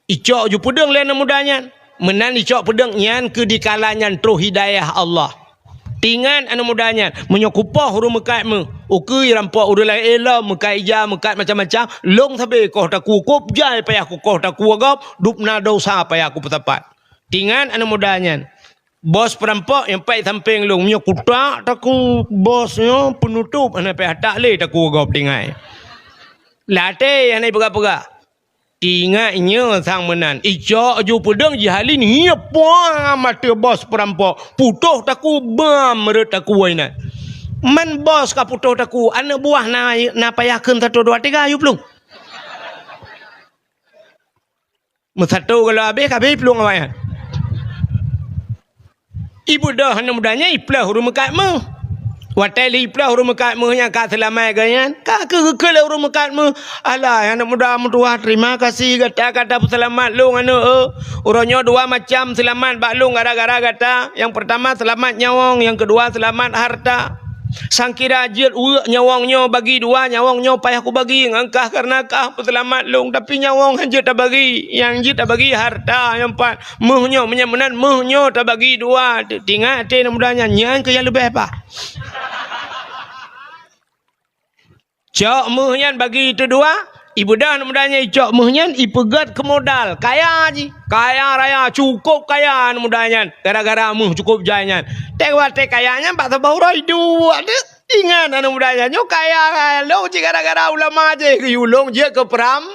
Icok ju pedeng le anak mudanya. Menan icok pedeng nyan ke dikalanyan terus hidayah Allah. Tingan anak mudanya menyokupah urung mekat meh. Okey rampok urang lain elah mekat ija mekat macam-macam long sabe koh taku kop jai payah ku koh taku agap dupna dosa payah ku petapat. Tingan anak mudanya bos perampok yang pai samping long nyo kutak taku bosnya penutup ana payah tak le taku agap tingai. Late yang ni pegak-pegak. Tingaknya sang menan. Icok ju pedang jihalin hiap puang mata bos perampok. Putuh taku bam meret taku wainan. Man bos ka putuh taku. Anak buah na payahkan 1, 2, 3 ayu pelung. Satu kalau habis pelung awak. Ibu dah anak mudanya iplah huruf mekat mu. Watai li iplah huruf mekat mu yang kak selamai ganyan. Kak ke huruf mekat mu. Alah anak muda mutuah terima kasih kata selamat lu anu urangnya 2 macam selamat bak lu gara-gara kata. Yang pertama selamat nyawang, yang kedua selamat harta. Sangkira jid nyawangnya bagi 2, nyawangnya payah aku bagi ngangkah karena kah selamat lu tapi nyawang hanya tak bagi, yang jid tak bagi harta. Yang 4 muhnya menyamanan muhnya tak bagi 2. Tinggal hati mudanya nyan ke yang lebih apa? Cok muhnya bagi itu 2. Ibu dah mudanya cok muhnya ipegat ke modal. Kaya ji. Kaya raya cukup kaya mudanya. Gara-gara muh cukup jayanya. Tek kayanya 4 rai 2. Ingat anak mudanya nyo kaya lo ji gara-gara ulama je ke ulung je ke peram.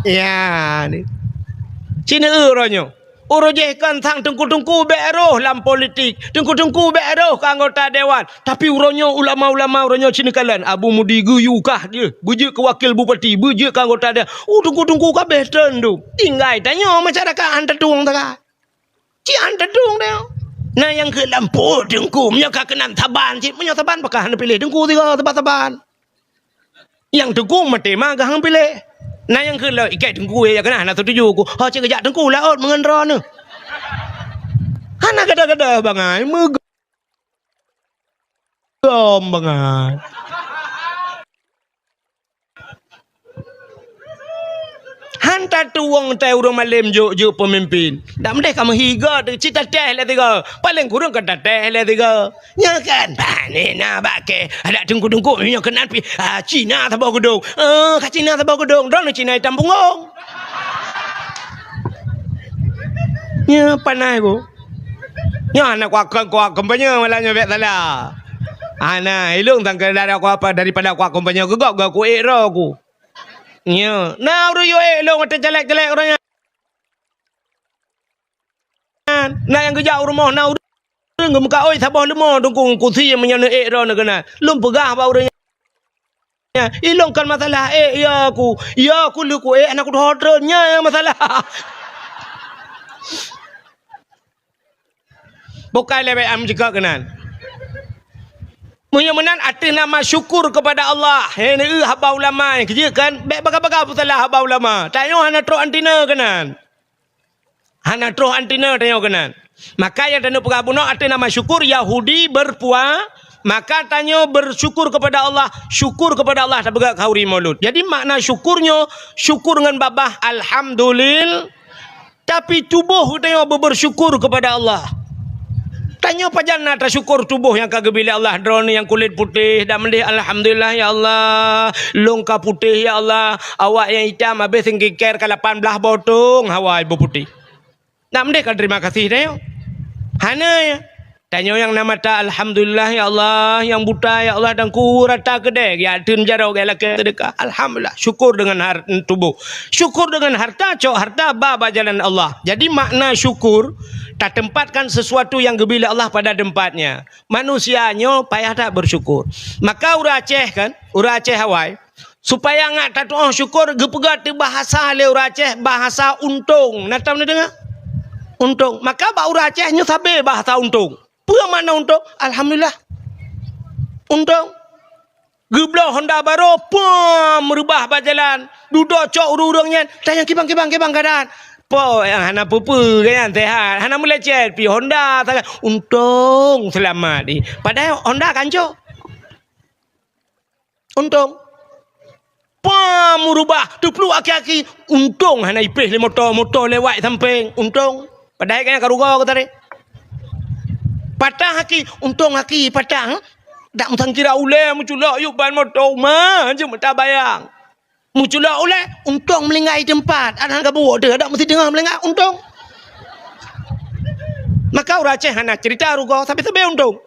Ya ni. Cina ronyo. urojehkan tang tengku-tengku beroh dalam politik, tengku-tengku beroh ke anggota dewan. Tapi uronyo ulama-ulama uronyo cinikalan Abu Mudi guyukah dia, bujik ke wakil bupati, bujik ke anggota dia. Tengku-tengku kabeh tendu. Tinggai tanya masyarakat hantar dung tak? Ci hantar dung dia. Nah yang ke lampu tengku menyaka kenan taban, ci menyaka taban pakah hang pilih tengku tiga taban. Yang tengku mati mah hang pilih. Nah yang ke lah ikat tengku ya kena nak tuju ku. Ha cik kejak tengku lah mengendra ni. Hana kada-kada bangai megom bangai. Hantar tuang tai urang malam jo pemimpin. Dak mendeh kamu higa tu cita teh lah tiga. Paling kurang kata teh lah tiga. Nya kan bani na bake. Ada tengku-tengku nya kenan pi Cina tabau gedung. Ka Cina tabau gedung. Don Cina hitam punggung. Nya panai ku. Nya anak kuak kampanye malahnya bet salah. Ana ilung tang kedara ku apa daripada kuak kampanye gegak ku era ku. Ya, nah udah yo lo macam jelek-jelek orangnya. Nah yang kerja rumah, nah udah nggak muka oi sabah lemah dongkung kursi yang menyana ro nak kena. Lum pegah bau orangnya. Hilangkan masalah ya aku lu ku anak aku hodrnya yang masalah. Bukan lebih am juga kenan. Menyemenan arti nama syukur kepada Allah. Ini haba ulama yang kerja kan. Baik baga-baga pun salah haba ulama. Tanya hana teruk antina kenan. Hana teruk antina tanya kenan. Maka yang tanya pengabuno arti nama syukur Yahudi berpuasa. Maka tanya bersyukur kepada Allah. Syukur kepada Allah. Tak bergak kauri maulud. Jadi makna syukurnya. Syukur dengan babah. Alhamdulillah. Tapi tubuh tanya bersyukur kepada Allah. Tanya pajana tersyukur tubuh yang kagak bila Allah drone yang kulit putih dan mendih alhamdulillah ya Allah longka putih ya Allah awak yang hitam habis singkir ke 18 botong hawa ibu putih. Nak mendih kan terima kasih tanya. Hana ya. Tanya yang nama ta alhamdulillah ya Allah yang buta ya Allah dan kurata kedek ya tun jarau gelak sedekah alhamdulillah syukur dengan tubuh. Syukur dengan harta cok harta baba jalan Allah. Jadi makna syukur tak tempatkan sesuatu yang gebila Allah pada tempatnya. Manusianya payah tak bersyukur. Maka ura Aceh kan, ura Aceh Hawaii supaya ngak tak syukur gepegat bahasa le ura Aceh bahasa untung. Nak tahu dengar? Untung. Maka ba ura Aceh nya sabe bahasa untung. Apa makna untung? Alhamdulillah. Untung. Geblah Honda baru pum merubah bajalan. Duduk cok urang-urangnya. Tanya kibang keadaan. Po yang hana pupu kan sehat. Hana mulai chat pi Honda tak untung selamat di. Padahal Honda kanco. Untung. Pam merubah tu perlu aki-aki untung hana ipeh le motor lewat samping untung. Padahal kan karuga kata dia. Patah haki untung haki patah. Dak mutang kira ule muculak yuk ban motor mah je mata bayang. Muculak ule untung melingai tempat. Ada hang bawa dah dak mesti dengar melengak untung. Maka orang Aceh hana cerita rugo tapi untung.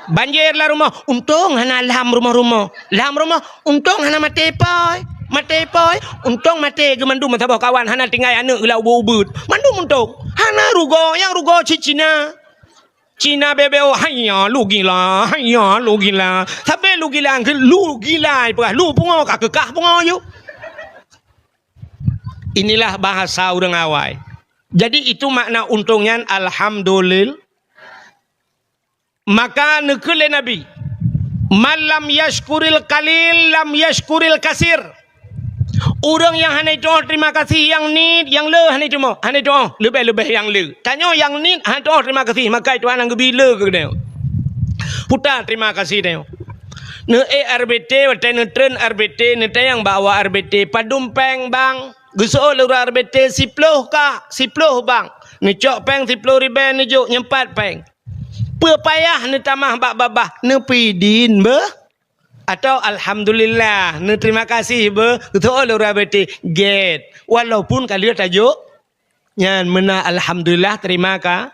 Banjir lah rumah untung hana lam rumah-rumah. Lam rumah untung hana mati poi. Untung mati gemandu mata bawa kawan hana tinggal anak gelau ubud. Mandum untung. Hana rugo yang rugo Cina bebeo hanya lu gila. Tapi lu gila ke lu gila apa? Lu pungo kak kekah pungo yuk. Inilah bahasa orang awai. Jadi itu makna untungnya alhamdulillah. Maka nekele Nabi. Malam yashkuril kalil lam yashkuril kasir. Orang yang hanya doa terima kasih yang ni yang le hanya doa lebih yang le. Tanya yang ni hanya doa terima kasih maka itu anak gebila ke dia. Putar terima kasih dia. Ne RBT wate ne tren RBT ne yang bawa RBT padumpeng bang. Geso le RBT 10 bang. Ne cok peng 10 riben ne juk nyempat peng. Pepayah ne tamah bak babah ne pidin be. Atau alhamdulillah, terima kasih betul RBT get. Walaupun kalian tajuk yang mana alhamdulillah terima kasih.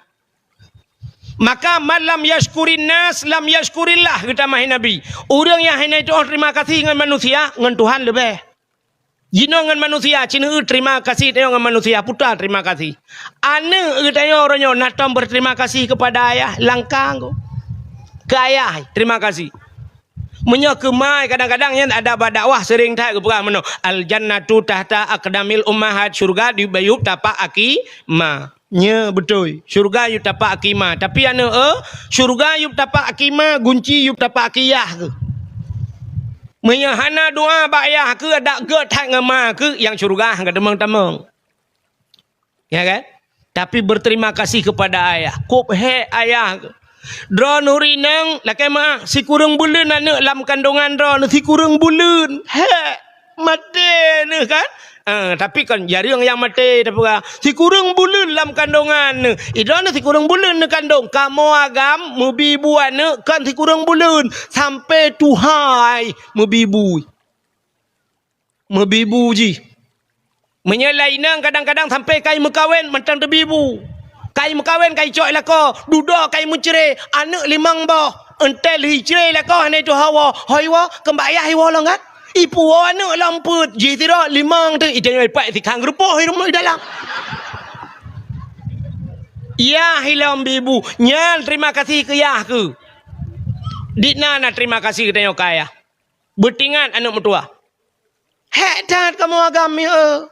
Maka malam yashkurin nas lam yashkurillah kata Nabi. Orang yang hanya itu terima kasih dengan manusia dengan Tuhan lebih. Jinongan manusia, Cina terima kasih dengan manusia, putar terima kasih. Ane tanya orangnya natam berterima kasih kepada ayah, langkang ke ayah, terima kasih. Menyokemai kadang-kadang yang ada dakwah sering tak keperang meno al jannatu tahta aqdamil ummahat, syurga di bayub tapak akimah. Nya betul. Syurga yub tapak akimah. Tapi ane syurga yub tapak akimah, gunci yub tapak akiyah ke. Menyahana doa bayah ke ada ge tak ngema ke yang syurga ke demang-demang. Ya kan? Tapi berterima kasih kepada ayah. Kop he ayah ke. Dra nuri nang lakai ma si kurang bulan anak lam kandungan dra si kurang bulan. He mati ne kan? Tapi kan jari yang mati tapi si kurang bulan lam kandungan ne. Idra si kurang bulan ne kandung. Kamu agam mubibu ane kan si kurang bulan sampai tuhai mubibu. Mubibu ji. Menyelai nang kadang-kadang sampai kai mekawin mentang tebibu. Kai mekawin kai cok lako, duda kai mencere, anak limang bah, entel hijre lako hane tu hawa, haiwa kembaya haiwa langat. Ipu anak lamput, jitira limang tu, ida lepak si kang rupoh rumah dalam. Ya hilam bibu, nyal terima kasih ke yah ke. Dina na terima kasih ke tanya kaya. Bertingan anak mertua. Hek dah kamu agam ya.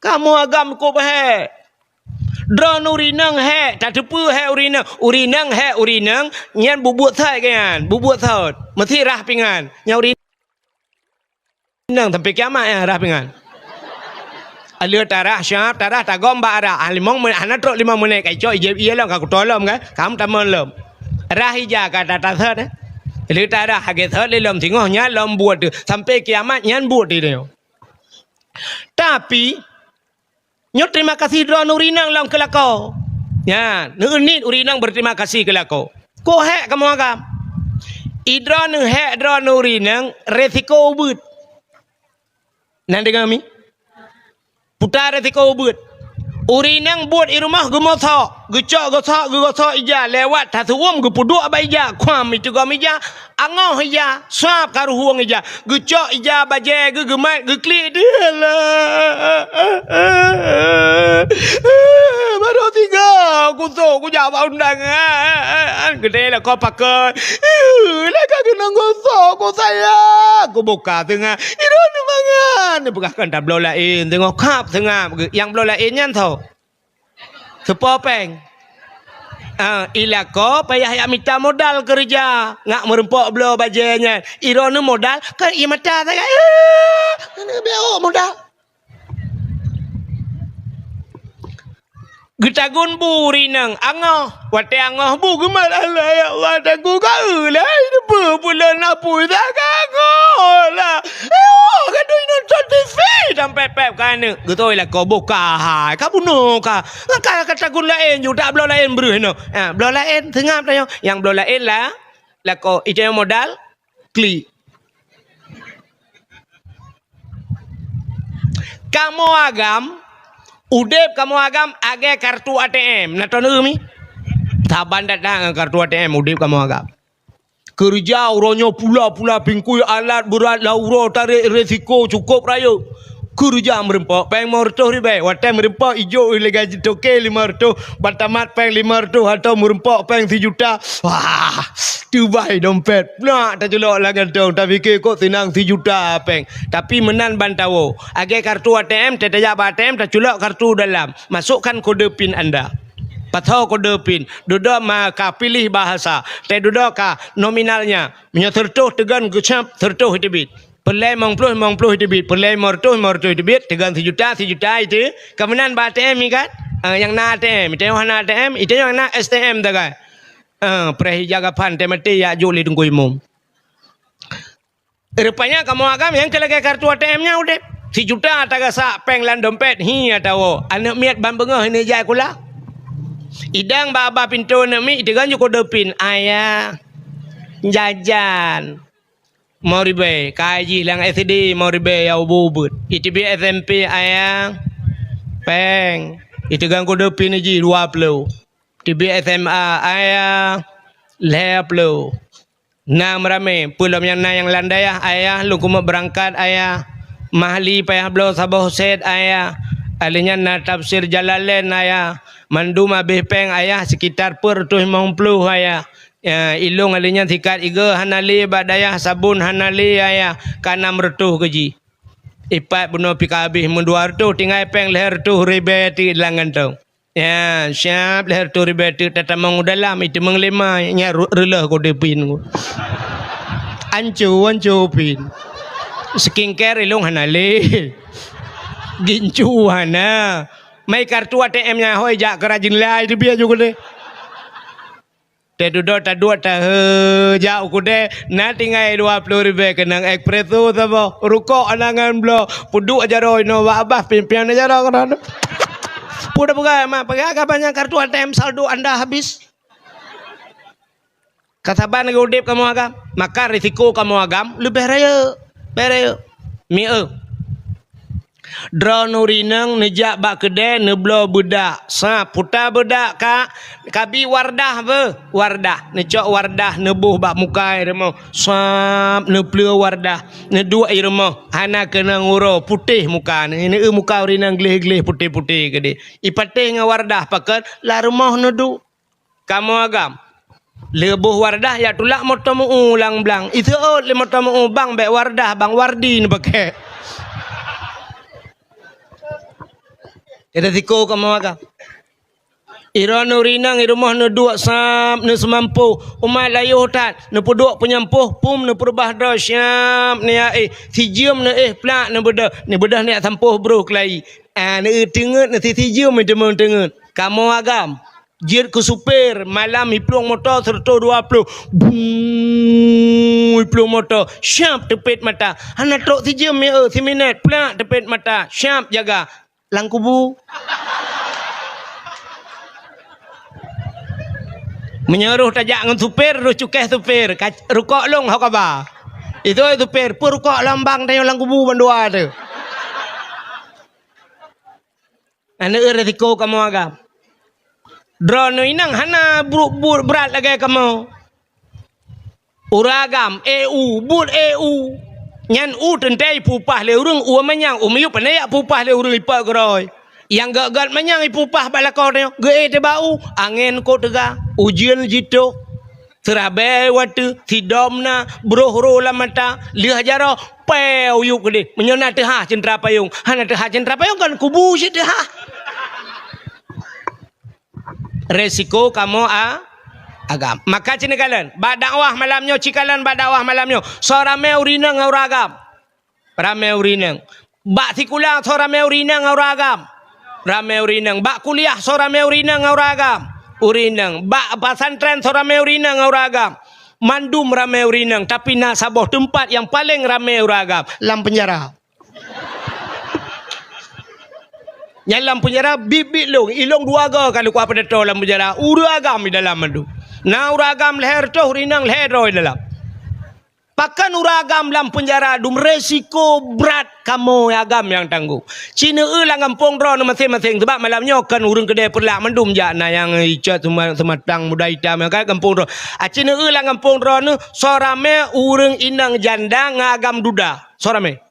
Kamu agam ko bahek. Dra urinang he tak tepu he urinang he urinang nyan bubut thai kan bubut thot mesti rah pingan nya urinang sampai kiamat ya rah pingan alur tarah syap tarah tagom ba ara limong men anak trok 5 menit kai cok iya lah ka tolom kan kam tamon lom rah hija ka tata thot alur tarah hage thot le lom thingoh nya lom buat sampai kiamat nyan buat dia tapi nyot terima kasih dra urinang lang kelako. Ya, neunit urinang berterima kasih kelako. Ko hek kamu agam. Idra ne hek dra urinang resiko ubut. Nan dengar mi? Putar resiko ubut. Urinang buat di rumah gemosak, gecok ija lewat tasuwum gepuduk ba ija, kwam itu gam ija, angoh ija, swap karu huang ija, gecok ija baje gemat geklik dia lah. Baru 3 aku tu aku jawab undangan. Gede lah kau pakai. Lah kau kena gosok kau saya. Aku buka tengah. Itu ni mangan. Bukan kan tak blow lain tengok kap tengah yang blow lain nyan tau. Sepopeng. Ila ko payah ya minta modal kerja. Ngak merempok blow bajanya. Irona modal kan ia mata tak. Beo modal. Getagun buri nang angoh. Wate angoh bu gemal Allah ya Allah taku kau lah. Ini bulan apa dah kau lah. Kadoi nonton TV sampai pep kan. Getoi lah kau buka hai. Kau bunuh kau. Kau katagun lain juga tak belah lain beruh no. Belah lain tengah tanya. Yang belah lain lah kau itu yang modal klik. Kamu agam udep kamu agam age kartu ATM. Naton mi? Taban datang kartu ATM udep kamu agam. Kerja uronyo pula bingkui alat berat lauro tarik resiko cukup rayu. Kerja merempok peng morto ribe. Watem merempok ijo ile gaji toke 500. Batamat peng 500 atau merempok peng 1 juta. Wah, tubai dompet. Nak tak jelok lagi dong. Tapi kok tenang 1 juta peng. Tapi menan bantawo. Age kartu ATM, tetaya ATM, tak culok kartu dalam. Masukkan kode PIN anda. Patau kode PIN. Duduk maka pilih bahasa. Te duduk ka nominalnya. Minyak tertuh tegan kecap tertuh debit. Pelai 50 debit. Pelai mortuh debit. Tegan 1 juta itu. Kemudian ATM ni kan. Yang na ATM. Itu yang na ATM. Itu yang na STM tak kan. Perhijaga pan temati ya juli tunggu imum. Rupanya kamu agam yang kelagi kartu ATM-nya udah 1 juta tak sak peng lan dompet hi atau anak miat ban bengah ini jai kula. Idang baba pintu nami itegan kode PIN ayah jajan mau ribe kaji lang SD mau ribe ya bubut ITB SMP ayah peng itegan kode PIN ji 20 TB SMA ayah 50 nam rame pulam yang na yang landai ayah lu kuma berangkat ayah Mahli payah belo Sabah Husaid ayah. Alinya na tafsir Jalalain ayah. Mandum abih peng ayah sekitar per 250 ayah. Ya, ilung alinya tikat iga hanali badayah sabun hanali ayah kanam retuh keji. Ipat bunuh pika habis menduar tu tinggal peng leher tu ribeti langan tu. Ya, siap leher tu ribeti tatamang dalam itu menglima nya relah ko depin ko. Ancu pin. Skincare ilung hanali. Gincu hana. Mai kartu ATM nya hoi jak kerajin lai tu biar juga deh. Dua jauh kude na tinggal 20,000 kenang ekspreso sabo rukok anangan blo pudu aja roy no abah pimpinan aja roy kan puda buka mah pakai banyak kartu ATM saldo anda habis kasaban udip kamu agam maka risiko kamu agam lebih raya mie Drone urinang nejak bak kedai neblo budak sa puta budak kabi wardah necok wardah nebuh bak mukai remo sap nepleu wardah nedua iremo hana kena nguro putih muka ni muka urinang gleh-gleh putih-putih gede ipateh nga wardah pakat la rumah nedu kamu agam lebuh wardah ya tulak motomu ulang blang itu le motomu bang bek wardah bang wardi ni pakai Ada tiko kamu agak. Iron urinang irumah ne dua sam ne semampu umat layu tat ne puduk penyampuh pum ne perbah dah syam ne sijum ne plak ne bedah ne sampuh bro kelai ne tenget ne sijum ne demang tenget kamu agam jir ke super malam iplong motor serta 20 bung iplong motor syam tepet mata hana tok sijum me siminat plak tepet mata syam jaga langkubu menyeruh tajak dengan supir ru cukeh supir rukok long hok apa itu supir pur rukok lambang tayo langkubu bandua tu ane resiko kamu agam drone inang hana berat lagi kamu uragam but nyan tentai pupah le urang manyang umiu panaya pupah le urang ipa geroi yang gagal manyang ipupah balakor ne ge te bau angin ko tega ujian jito serabe watu tidomna brohro la mata li hajaro peu yuk gede menyona teh ha centra payung hana teh ha centra payung kan kubu si teh ha resiko kamu agam maka cinekalan bak dakwah malamnya cikalan bak dakwah malamnya sorame urinang nguragam rame urinang bak tikulang sorame urinang nguragam rame urinang bak kuliah sorame urinang nguragam urinang bak pesantren sorame urinang nguragam mandum rame urinang tapi nak saboh tempat yang paling rame uragam lam penjara nyalam penjara bibit long ilong dua ga kalau ku apa deto lam penjara uragam di dalam madu na uragam leher tu urinang leher roy dalam pakan uragam dalam penjara dum resiko berat kamu agam yang tangguh Cina lang kampung drone masing-masing sebab malamnya kan urang kedai perlak mendum jana yang icat sematang muda hitam kan kampung drone Cina lang kampung drone sorame urang inang janda ngagam duda sorame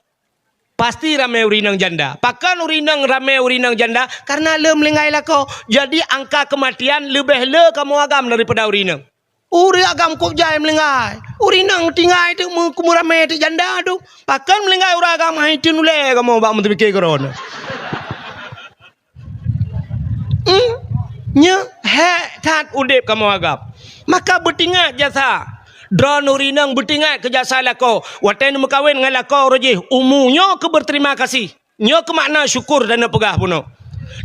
pasti ramai urinang janda. Pakan ramai urinang janda karena le melengai lah kau. Jadi angka kematian lebih le kamu agam daripada urinang. Uri agam kok jai melengai. Urinang tinggal itu kumu ramai itu janda tu. Pakan melengai uri agam itu nule kamu bak menteri corona. Nya tat udip kamu agam. Maka bertingat jasa. Drone urinang bertingat ke jasa lako. Watan mekawin dengan lako rojih. Umunya ke berterima kasih. Nyo ke makna syukur dan pegah puno.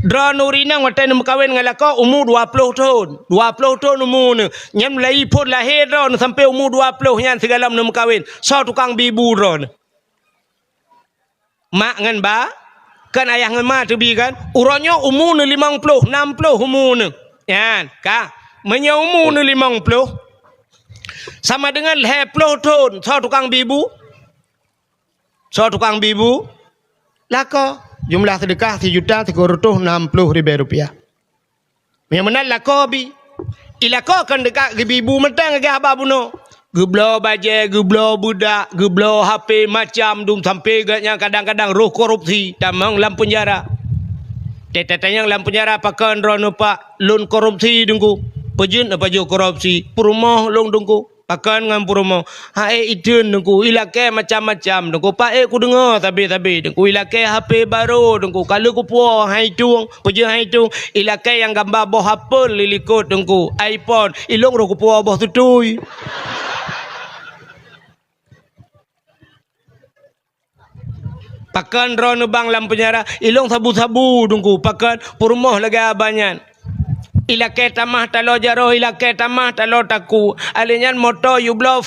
Drone urinang watan mekawin dengan lako umur 20 tahun. 20 tahun umur ni. Nyan mulai pun lahir drone sampai umur 20 nyan segala nak mekawin. So tukang bibu drone. Mak ngan ba. Kan ayah ngan ma tu bi kan. Urannya umur ni 50, 60 umur ni. Yan, ka. Menya umur ni 50. Sama dengan leher tahun so tukang bibu lako jumlah sedekah 1.360.000 rupiah yang mana lako bi ilako kan dekat ke bibu metang ke abah buno Geblo baje, geblo budak, geblo HP macam dum sampai gatnya kadang-kadang roh korupsi tamang lam penjara. Tetenya lam penjara pakan rono pak lun korupsi dengku. Pejun apa jo korupsi, purmoh long dengku. Pakan ngam purmoh. Hae idun dengku, ilake macam-macam dengku. Pak ku dengar tapi dengku ilake HP baru dengku. Kalau ku puah hai tung, pejun hai tung, ilake yang gambar boh Apple lilikut dengku. iPhone, ilong ro ku puah boh tutui. Pakan rono bang lam penjara ilong sabu-sabu dungku pakan purmoh lagi abanyan ilake tamah talo jaro ilake tamah talo taku alinyan moto yublo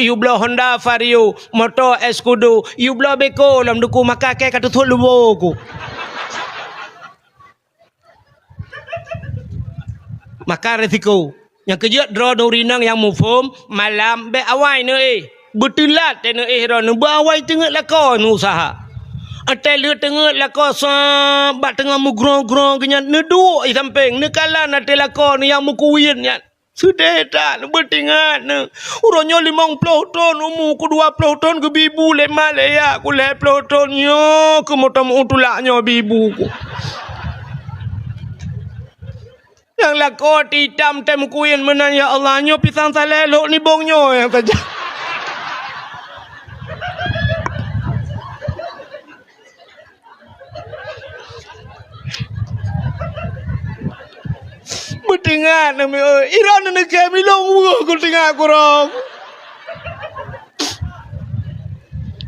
yublo Honda Vario moto Escudo yublo beko lam duku maka ke katu thuluboku maka resiko yang kejut dro dorinang yang mufum malam be awai ne betulat ne rono ba awai tengah lakon usaha atai le tengah lako bat tengah mu grong-grong kenyan nedu ai samping ne kala na telako ni yang mu kuyin nya sudah tak bertingat ne uronyo 50 ton umu ku 20 ton ke bibu le male ya ku 20 ton yo ke motam utulaknya bibu ku yang lako hitam tem kuyin menan ya Allah nyo pisang salelok ni bongnyo yang saja. Bertingat nami Iran na kami long ko tinga ko rong.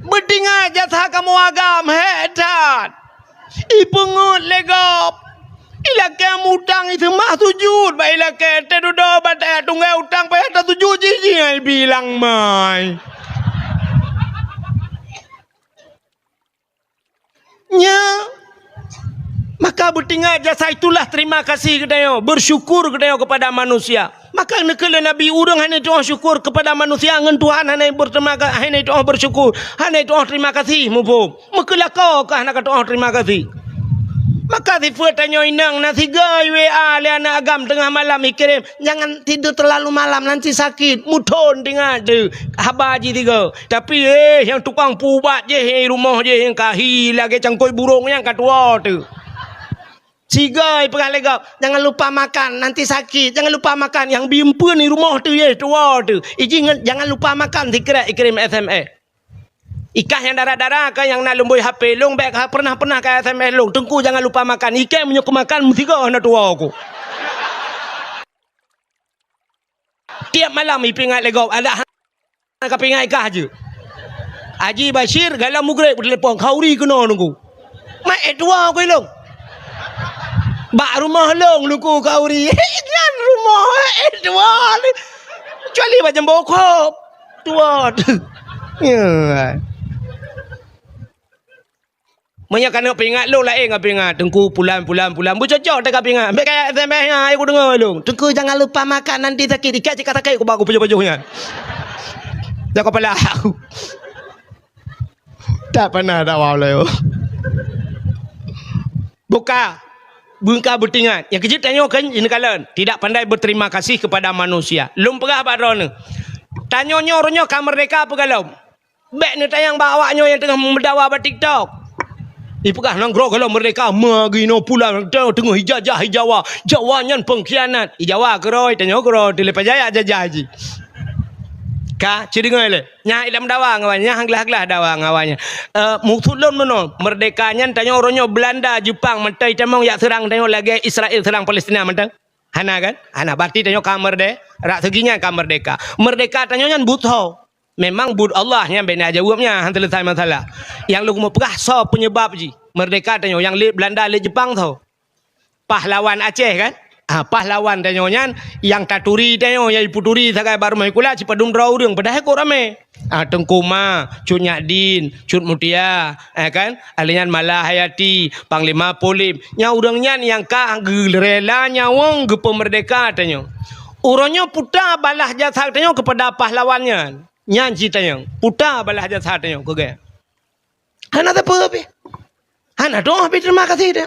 Bertingat jatha kamu agam hetat. Ipungut legop. Ilake utang itu mah sujud ba ilake tedudo bata tunggal utang pa ta sujud jiji ai bilang mai. Nya maka bertinggal jasa itulah terima kasih kedayo, bersyukur kedayo kepada manusia. Maka nekele Nabi urang hanya doa syukur kepada manusia ngan Tuhan hanya berterima kasih, hanya doa bersyukur, hanya doa terima kasih mubum. Maka lakau kah nak doa terima kasih. Maka sifat tanya inang nasi gay WA le anak agam tengah malam kirim jangan tidur terlalu malam nanti sakit muton dengar tu habar je tiga tapi yang tukang pubat je rumah je yang kahi lagi cangkoi burung yang katua tu. Sigai pengalegap jangan lupa makan nanti sakit jangan lupa makan yang bimpun di rumah tu ye tua tu jangan lupa makan kirim SMS ikah yang darah-darah kan yang nak lumbui HP long baik pernah ke SMS long tengku jangan lupa makan ikan punya makan mesti kau nak tua aku tiap malam ipingat legap ada kapingat ikah je Haji Bashir galau mugrek bertelepon kauri kena nunggu mai tua aku long bak rumah long luku kauri kan rumah tua kecuali macam bokop tua ya Manya kena pingat lu lain ngap pingat tengku pulan bercocok tak pingat ambek kayak SMS nya aku dengar lu tengku jangan lupa makan nanti sakit ikat cakap aku baku baju-bajunya dah kepala aku tak pernah dak wow le buka bertingat yang kejut tanya kan ini kalian tidak pandai berterima kasih kepada manusia lum perah badron tanyonyo ronyo kamar merdeka apa galau bek ni tayang bawaknya yang tengah mendawa ba TikTok ipukah nangro kalau merdeka magino pulang tengah hijawah jawanyan pengkhianat ijawa keroi tanyo kero dilepas jaya jajah haji ka cidengai le nya ilam dawa ngawanya hanglah dawa ngawanya musulun meno merdekanya tanyo ronyo Belanda Jepang mentai tamong yak serang tanyo lagi Israel serang Palestina mentang hana kan hana berarti tanyo kamar de rak seginya kamar merdeka tanyo nyan butuh memang bud Allah yang bina jawabnya hantar selesai masalah yang lu mau perah so penyebab ji merdeka tanyo yang Belanda le Jepang tau pahlawan Aceh kan pahlawan tanyo nyan yang taturi tanyo yang puturi sakai baru mai kula cipadung draw urang padahal kok rame tengkuma cut nyadin cut mutia kan alinyan malah hayati panglima polim nya urang nyan yang ka rela nyawang ge pemerdeka tanyo uronyo puta balah jasa tanyo kepada pahlawannya nyan citanya puta balah jasa tanyo kege hana apa hana doa terima kasih dia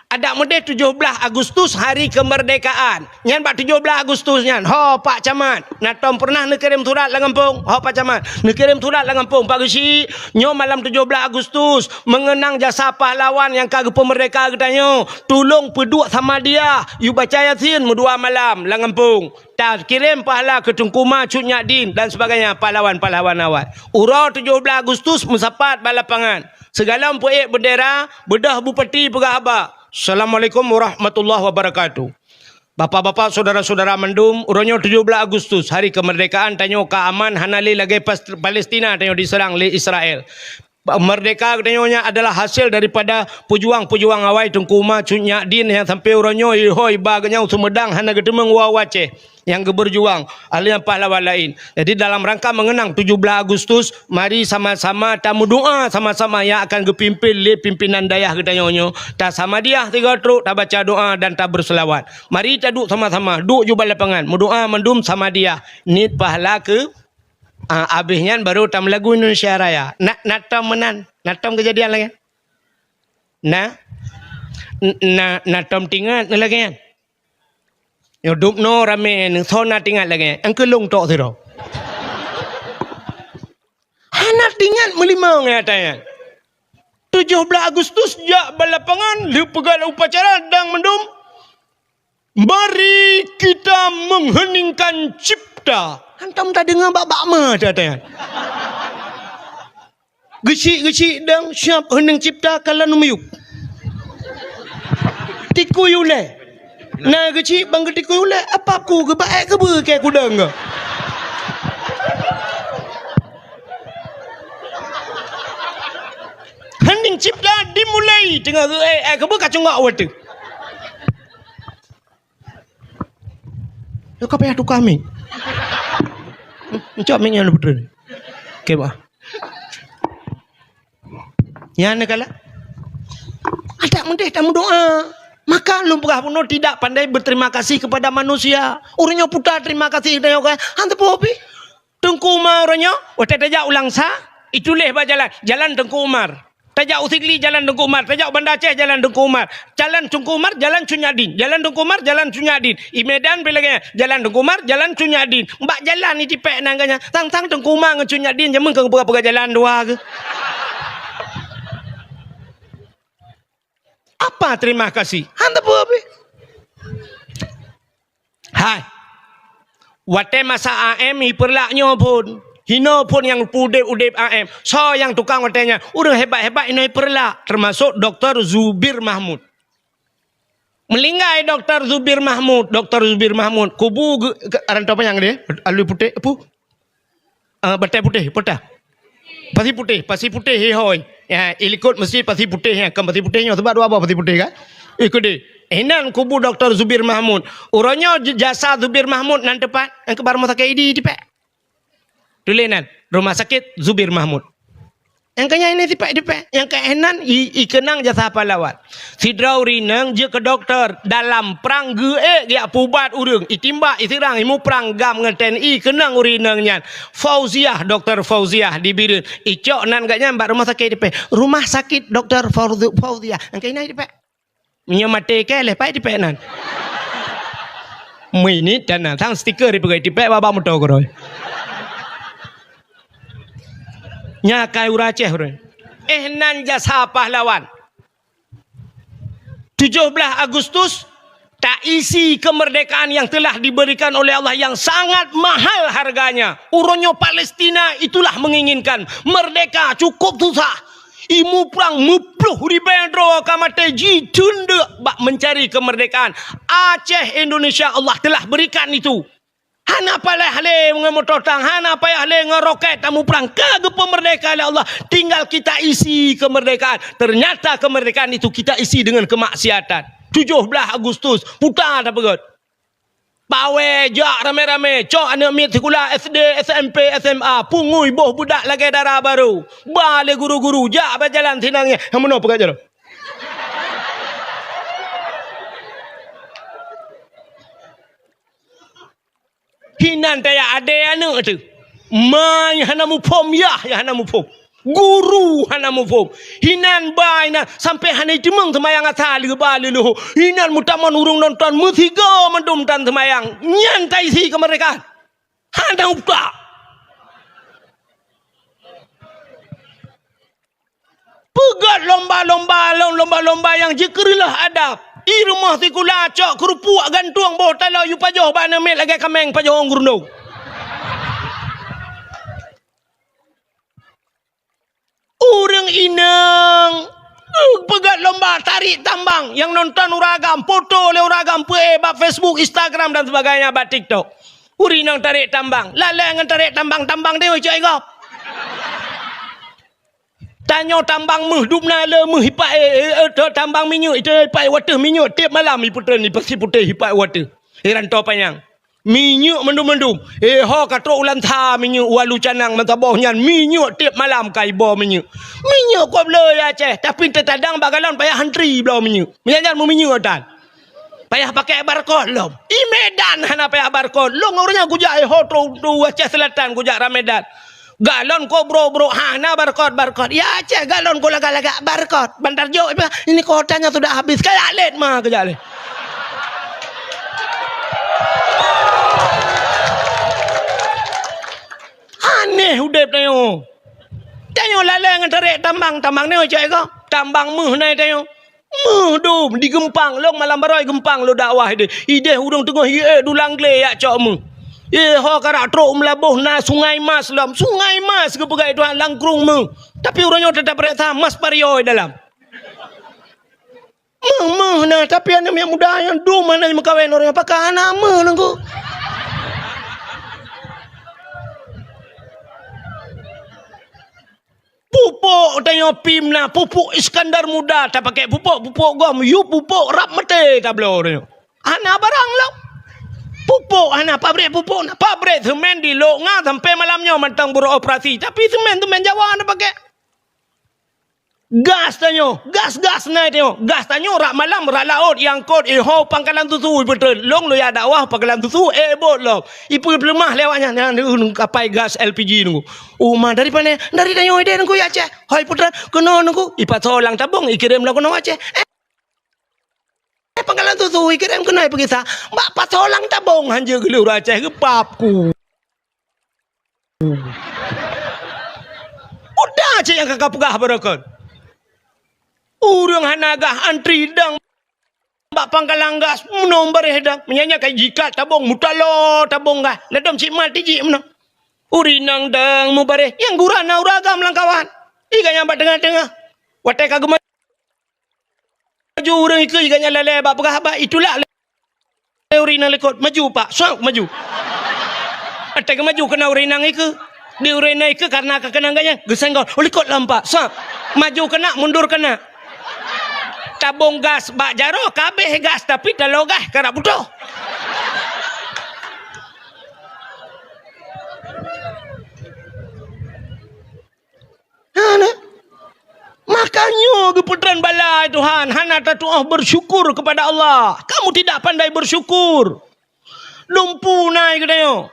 Ada mudah 17 Agustus hari kemerdekaan. Nyan pak 17 Agustus nyan. Ho Pak Camat. Natom pernah kirim surat lang kampung. Ho Pak Camat. Kirim surat lang kampung. Pak Gesi. Nyo malam 17 Agustus. Mengenang jasa pahlawan yang kagak pemerdeka katanya. Tolong peduk sama dia. You baca Yasin mudua malam lang kampung. Tak kirim pahala ke Tengku Umar Cut Nyak Din dan sebagainya. Pahlawan-pahlawan awal. Ura 17 Agustus mensapat balapangan. Segala empuik bendera. Bedah bupati pegahaba. Assalamualaikum warahmatullahi wabarakatuh. Bapak-bapak, saudara-saudara mendum, uronyo 17 Agustus, hari kemerdekaan, tanyo keaman, hanali lagi Palestina, tanyo diserang oleh Israel. Merdeka katanya adalah hasil daripada pejuang-pejuang awai Tengku Umar Cut Nyak Din yang sampai uronyo ihoi baganya Sumedang hana gedemeng wawace yang berjuang ahli pahlawan lain. Jadi dalam rangka mengenang 17 Agustus, mari sama-sama tamu doa sama-sama yang akan gepimpin le pimpinan dayah katanya onyo. Ta sama dia 3 truk ta baca doa dan ta berselawat. Mari ta duk sama-sama, duk jubal lapangan, mendoa mendum sama dia. Ni pahala ke habisnya baru tam lagu Indonesia Raya. Natam menan. Natam kejadian lagi. Natam tinggal lagi kan. Yo dupno rame nang sona tinggal lagi. Ang kelung tok siro. Anak tinggal melimau ngatanya. 17 Agustus ja balapangan li pegal upacara dang mendum. Mari kita mengheningkan cipta. Hantam tak dengar bak-bak mah katanya. Gesi-gesi dang siap heneng cipta kala numyuk. Tikui ule. Nah gesi bang tikui ule apa aku ke baik ke ber ke kudang ke. Heneng cipta dimulai tengah ke ber kacung ngak wate. Yo kapaya tu kami. Cok minyak lu betul. Okey bah. Yang negala. Ada mendeh tamu doa. Maka lu pegah puno tidak pandai berterima kasih kepada manusia. Orangnya putar terima kasih dia kan. Hanta popi. Tengku Umar orangnya. Wata tajak ulang sa. Itu leh ba jalan. Jalan Tengku Umar. Tajak Usigli jalan Tengku Umar. Tajak Banda Aceh jalan Tengku Umar. Jalan Tengku Umar jalan Cut Nyak Din. Jalan Tengku Umar jalan Cut Nyak Din. I Medan bilangnya jalan Tengku Umar jalan Cut Nyak Din. Mbak jalan ni tipek nangganya. Tang-tang Tengku Umar dengan Cut Nyak Din jaman ke berapa jalan dua ke. Apa terima kasih? Hanta apa? Hai. Wate masa AM hiperlaknya pun. Hino pun yang udip AM. So yang tukang watenya. Udah hebat-hebat ini hiperlak. Termasuk Dr. Zubir Mahmud. Melinggai Dr. Zubir Mahmud. Dr. Zubir Mahmud. Kubu rantau apa yang dia? Alu putih apa? Batai putih. Putih. Pasi putih hehoi. Ya, ilikut mesti pasi putih ya. Kan pasi putihnya sebab dua apa pasi putih kan? Ikut dia. Enan kubu Dr. Zubir Mahmud. Urangnya jasa Zubir Mahmud nan tepat. Yang kebar rumah sakit ini tepat. Tulinan rumah sakit Zubir Mahmud. Yang kaya ini tepat. Yang kaya enan ikenang jasa pahlawan. Sidrau rinang je ke doktor dalam perang ge dia pubat urang. Itimbak isirang imu perang gam dengan TNI kenang urinangnya. Fauziah Dr. Fauziah dibirin. Icok nan gaknya mbak rumah sakit tepat. Rumah sakit Dr. Fauziah. Yang kaya ini tepat. Menyamate ke lepas tepat nan. Minit dan tang stiker dipakai tepat babak motor koroi. Nyakai uraceh orang. Nan jasa pahlawan. 17 Agustus tak isi kemerdekaan yang telah diberikan oleh Allah yang sangat mahal harganya. Uronyo Palestina itulah menginginkan merdeka cukup susah. Imu perang mupluh ribendro kamate ji tunda bak mencari kemerdekaan. Aceh Indonesia Allah telah berikan itu. Hana payah le mengemototang, hana payah le ngeroket tamu perang kagak kemerdekaan Allah. Tinggal kita isi kemerdekaan. Ternyata kemerdekaan itu kita isi dengan kemaksiatan. 17 Agustus putar apa god? Pawe jak rame-rame, cok anak mit sekolah SD, SMP, SMA, pungui boh budak lagi darah baru. Balik guru-guru jak berjalan sinangnya. Yang mana apa gajar? Hinan taya ade anu tu. Mai hana mupom ya hana mupom. Guru hana mufum. Hinan baina sampai hanai timang temayang atali bali luhu. Hinan mutaman urung nonton mutiga mendum tan temayang. Nyantai si kemerdekaan. Hana upta. Pegat lomba-lomba yang jekerilah adab. I rumah tiku lacak kerupuk gantung bawah talau yu pajoh bana met lagi kameng pajoh orang gurundau. Orang inang pegat lomba tarik tambang yang nonton uragam, foto oleh uragam bab Facebook, Instagram dan sebagainya, bab TikTok. Uri nang tarik tambang, lalai ngan tarik tambang dia cai kau. Tanya tambang meh dupna le meh hipai tambang minyak itu hipai water minyak tiap malam ni putra ni pasti putih hipai water. Heran to panjang. Minyak mendum-mendum. Ho kata ulan tha minyak walu canang mentabah nyan minyak tiap malam kai bo minyak. Minyak kau boleh ya ceh tapi terkadang bagalan payah hantri belau minyak. Minyak minyak dan. Payah pakai barcode lom. I Medan hana payah barcode. Long orangnya gujak ho tu Aceh Selatan gujak Ramedan. Galon ko bro hana barcode ya ceh galon ko laga barcode bandar jo ini kotanya sudah habis kayak let mah kejak le aneh udep tayo lale ngan tarik tambang ni ceh ko tambang meh nai tayo meh dum di Gempang long malam baroi Gempang lo dakwah ide urang tengah dulang gle ya cok meh ho karak truk melabuh na Sungai Mas lam. Sungai Mas ke pegai tuan langkrung mu. Tapi orangnya tetap berkata Mas Pario dalam. Nah tapi anak yang muda yang do mana yang kawin orang pakai anak nangku. Pupuk tanya pimna, pupuk Iskandar Muda tak pakai pupuk gom, you pupuk rap mete tak belor. Anak barang lah. Pupuk anak pabrik semen di lok ngah sampai malamnya matang beroperasi tapi semen Jawa anda pakai gas tanyo gas naik tanyo gas tanyo rak malam rak laut yang kot ho pangkalan tusu betul long lo ya dakwah pangkalan tusu bot lo ipu lemah lewatnya kapai gas LPG nunggu mah dari mana dari tanyo ide nunggu ya ceh hoi putra kena nunggu ipat solang tabung ikirim lo kena aceh pangkalan tu kirim kena pergi sa mbak patolang tabung hanja gelu Aceh ke papku udah aja yang kakak pegah berakon urang hanagah antri dang mbak pangkalan gas menombar hedang menyanya kayak jika tabung mutalo tabung gah ledom cik mati cik menang urinang dang mubare yang gurana uragam langkawan iganya mbak tengah-tengah watai kagema maju orang ikut iganya lele bab pegah itulah urinang lekot maju pak sok maju atak maju kena urinang ikut di urinang ikut karena kekenangannya gesenggol lekot lampak sok maju kena mundur kena tabung gas bak jaro kabeh gas tapi talogah karak butuh makanya keputran bala Tuhan hana tatuah bersyukur kepada Allah. Kamu tidak pandai bersyukur. Lumpuh naik katanya.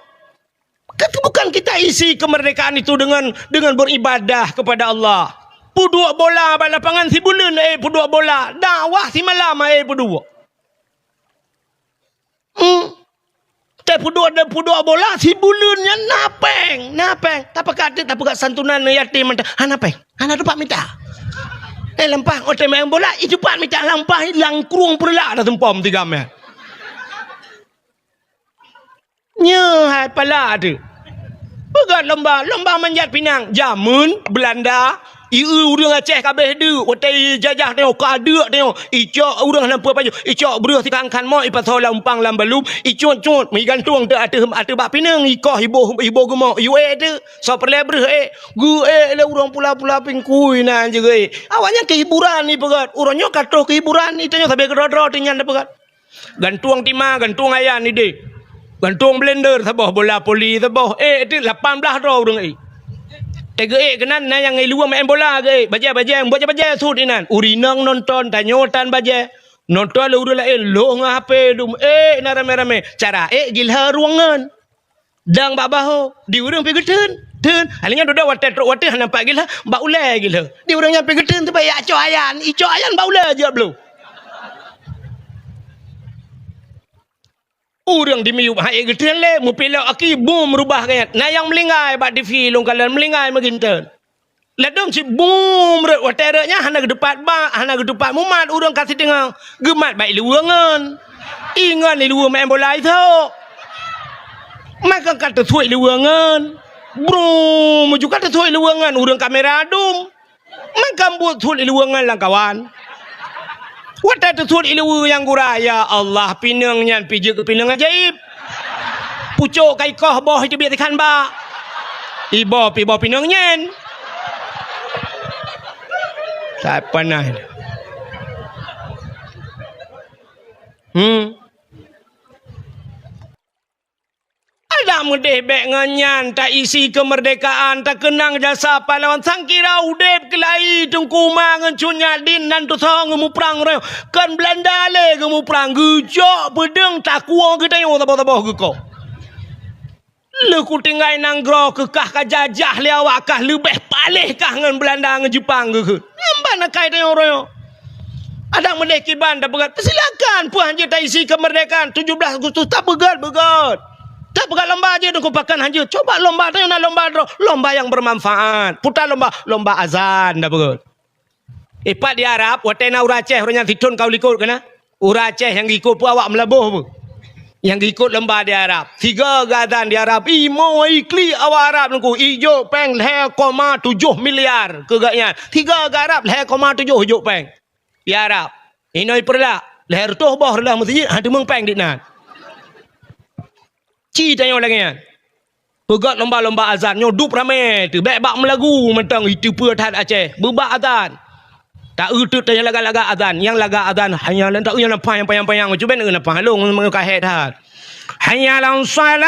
Bukan kita isi kemerdekaan itu dengan beribadah kepada Allah. Pudua bola bala lapangan si bulan pudua bola. Dakwah si malam pudua. Pudua bola si bulannya napeng. Tak pakai santunan yatim hanapeng. Hana dapat minta. Lempah otak main bola itu pak minta lampah langkrung pula dah tempom 3 meh. Nyehai pala tu. Pegat lomba manjat pinang jamun Belanda urang Aceh kabeh du otai jajah tengok kada tengok icok urang lampu baju icok beruh tikangkan mo ipasol lampang lambalum icot gantung te ate bak pinang ikoh ibo gemo yue tu so perlebreh gu le urang pula pingkui nan je awaknya kehiburan ni pegat urangnya katoh kehiburan ni tanya sampai kedodro tinyan pegat gantung timah gantung ayan ni deh gantung blender sabah bola poli sabah itu 18 ro urang Tega kenan na yang luar main bola ke baja baja sud inan urinang nonton tanyotan baja nonton lu lain lo ngape dum na rame-rame cara gilha ruangan dang babaho di urang pigeten geten halingnya doda water truk water nampak gila bak ulai gila dia orang nyampe geten tu bayak cok ayan icok ayan bak ulai je belum orang di miup hai geten le mu pelak aki boom merubah kaya nah yang melingai bak di film kalian melingai magenten ladong si boom rek waternya hana gedepat ba hana gedepat mumat orang kasih tengah gemat baik luangan ingan ni luang main bola itu maka kata tuai luangan bro maju kata tuai luangan urang kamera adum maka buat tuai luangan lang kawan wata tuai luang yang gura ya Allah pinangnya pijak ke pinang ajaib pucuk kai koh boh itu biar tekan ba ibo pinangnya tak pernah ada mudih bek nganyan tak isi kemerdekaan tak kenang jasa pahlawan sangkira udep kelai tungku mangan cunya din dan tu thong mu perang reo kan Belanda le mu perang gejok bedeng tak kuang kita yang tabah-tabah ke kau le ku tinggai nanggro kekah ka jajah le awak kah lebih palih kah ngan Belanda ngan Jepang ke mana kai tayong reo ada mudih kiban dah begat silakan puan je tak isi kemerdekaan 17 Agustus tak begat tak pegang lomba aja dong pakan hanja. Coba lomba tu nak lomba yang bermanfaat. Putar lomba azan dah betul. Ipat di Arab, watena Uraceh orangnya ditun kau ikut kena. Uraceh yang ikut pun awak melabuh pun. Yang ikut lomba di Arab. 3 azan di Arab. Imo ikli awak Arab nunggu ijo peng 2,7 miliar kegaknya. 3 Arab 2,7 hujung peng. Di Arab. Ini perlah. Leher tu boh lah masjid ada meng peng ditnan. Ci tanya lagi kan. Pegat lomba-lomba azan nyodup ramai tu. Baik bak melagu mentang itu perhat Aceh. Berbak azan. Tak utut tanya laga-laga azan. Yang laga azan hanya tak yang payang-payang. Cuba nak apa halung mengahet hat. Hanya lang salat.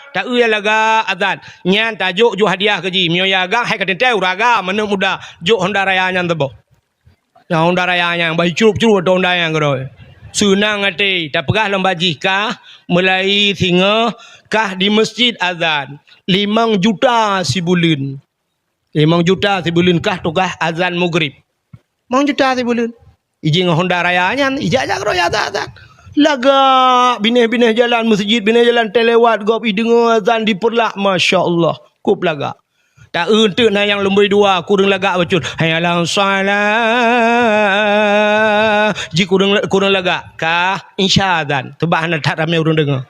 Tak uya laga azan nyan tajuk ju hadiah keji mioya gang hai katen teu raga menuk muda ju Honda Raya nyan tebo ya Honda Raya yang bai curup-curup Honda yang geroi sunang ate tak pegah lomba jika mulai singa kah di masjid azan 5 juta sebulan 5 juta sebulan kah tukah azan maghrib 5 juta sebulan ijing Honda Raya nyan ijak geroi azan laga bineh-bineh jalan masjid bineh jalan telewat gop dengar azan diperlak masya-Allah kup laga tak untuk na yang lembai dua kurang laga bacun hayalang salat ji kurang laga ka insya azan tebah nak tak ramai urang dengar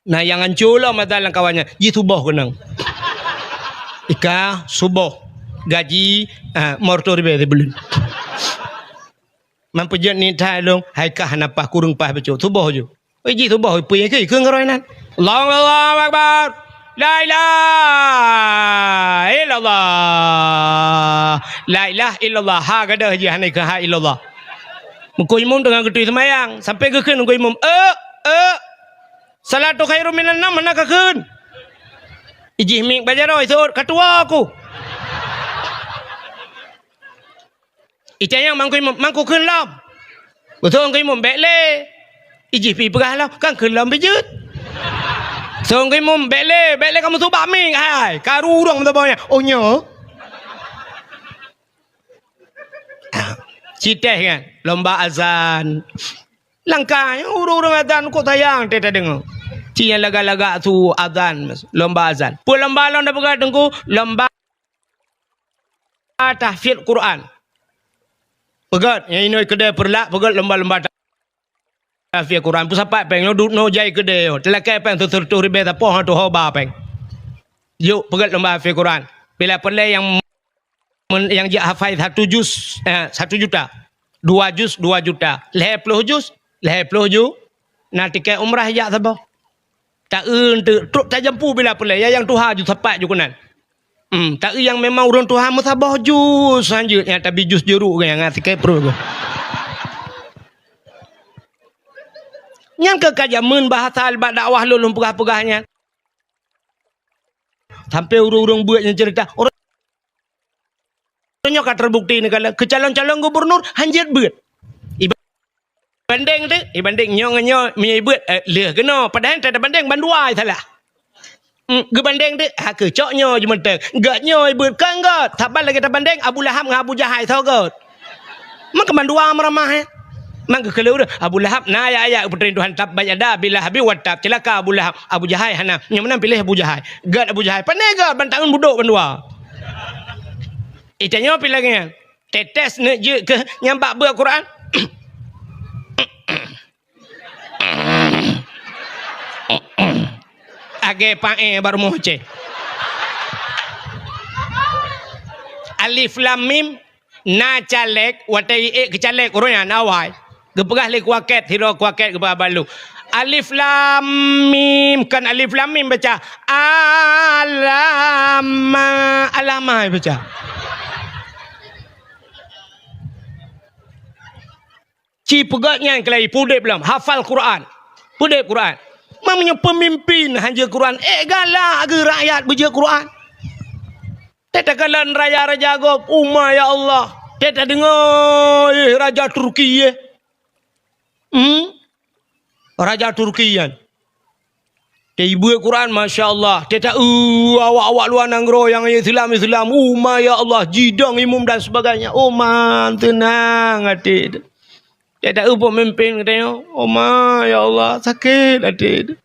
nah yang hancur lah madalang kawannya ji subuh kenang ika subuh gaji motor be bulan mampu jet ni thai long hai kah napa kurung pah becu subuh je oi ji subuh pi ke keung roi nan Allahu akbar la ilaha illallah la ilaha illallah ha gadah je hanai ke ha illallah mengko imam dengan ketui semayang sampai ke keun mengko imam salatu khairum minan nam mana ke keun ijih mik bajaroi sot ketua aku Icayang mangku keun lam. Betul ke imam bekle. Iji pi perah lam kan keun lam bejut. So ke imam bekle kamu subak ming hai. Karu urang tu bawanya. Oh nya. Citeh kan lomba azan. Langkahnya urang azan kok tayang teta dengar. Ci yang laga-laga tu azan lomba azan. Pu lomba dah pegat dengku lomba tahfidz Quran. Pegat yang ini kedai perlak pegat lomba-lomba tahfidz Quran pusapat peng no jai kedai telakai peng tu ribe ta poh tu hoba peng yuk pegat lomba tahfidz Quran bila pelai yang dia hafal 1 juz 1 juta 2 juz 2 juta 10 juz 10 juz nanti ke umrah jak sabo tak untuk truk tak jampu bila pelai yang tuha juz sepat ju kunan tak yang memang urang Tuhan musabah jus selanjutnya tapi jus jeruk yang ngasih kepro yang ke kajamun bahasa albat dakwah lulun pegah-pegahnya sampai urung-urung buat yang cerita orangnya kan terbukti ni kalau ke calon-calon gubernur hanjit buat banding tu banding nyo menyebut leh kena padahal tak ada banding banduai salah ke banding tu ke coknya je mentang gatnya buat kan gat tak lagi tak banding Abu Lahab dengan Abu Jahal tau gat mak bandua meramah maka kalau dah Abu Lahab na ayat puteri Tuhan tabbat yada bila habis watab celaka Abu Lahab Abu Jahal hana yang mana pilih Abu Jahal gad Abu Jahal pandai gad bantangan buduk bandua itanya pilih lagi tetes ne je ke nyampak ber Quran age pae baru moce alif lam mim na calek watai ke calek orang awai gepegah le kuaket hiro kuaket ke balu alif lam mim kan alif lam mim baca alama baca ci pegatnya kelai pudep belum hafal Quran pudep Quran mamanya pemimpin hanja Quran galak ke rakyat baca Quran tetakalan raja-raja gop umma ya Allah teta dengar raja Turki Raja Turkian. Dia ibu Quran Masya Allah. Dia tak awak-awak luar nanggro yang Islam. Ya Allah. Jidang imam dan sebagainya. Man tenang hati. Dia tak pemimpin katanya. Ya Allah sakit hati.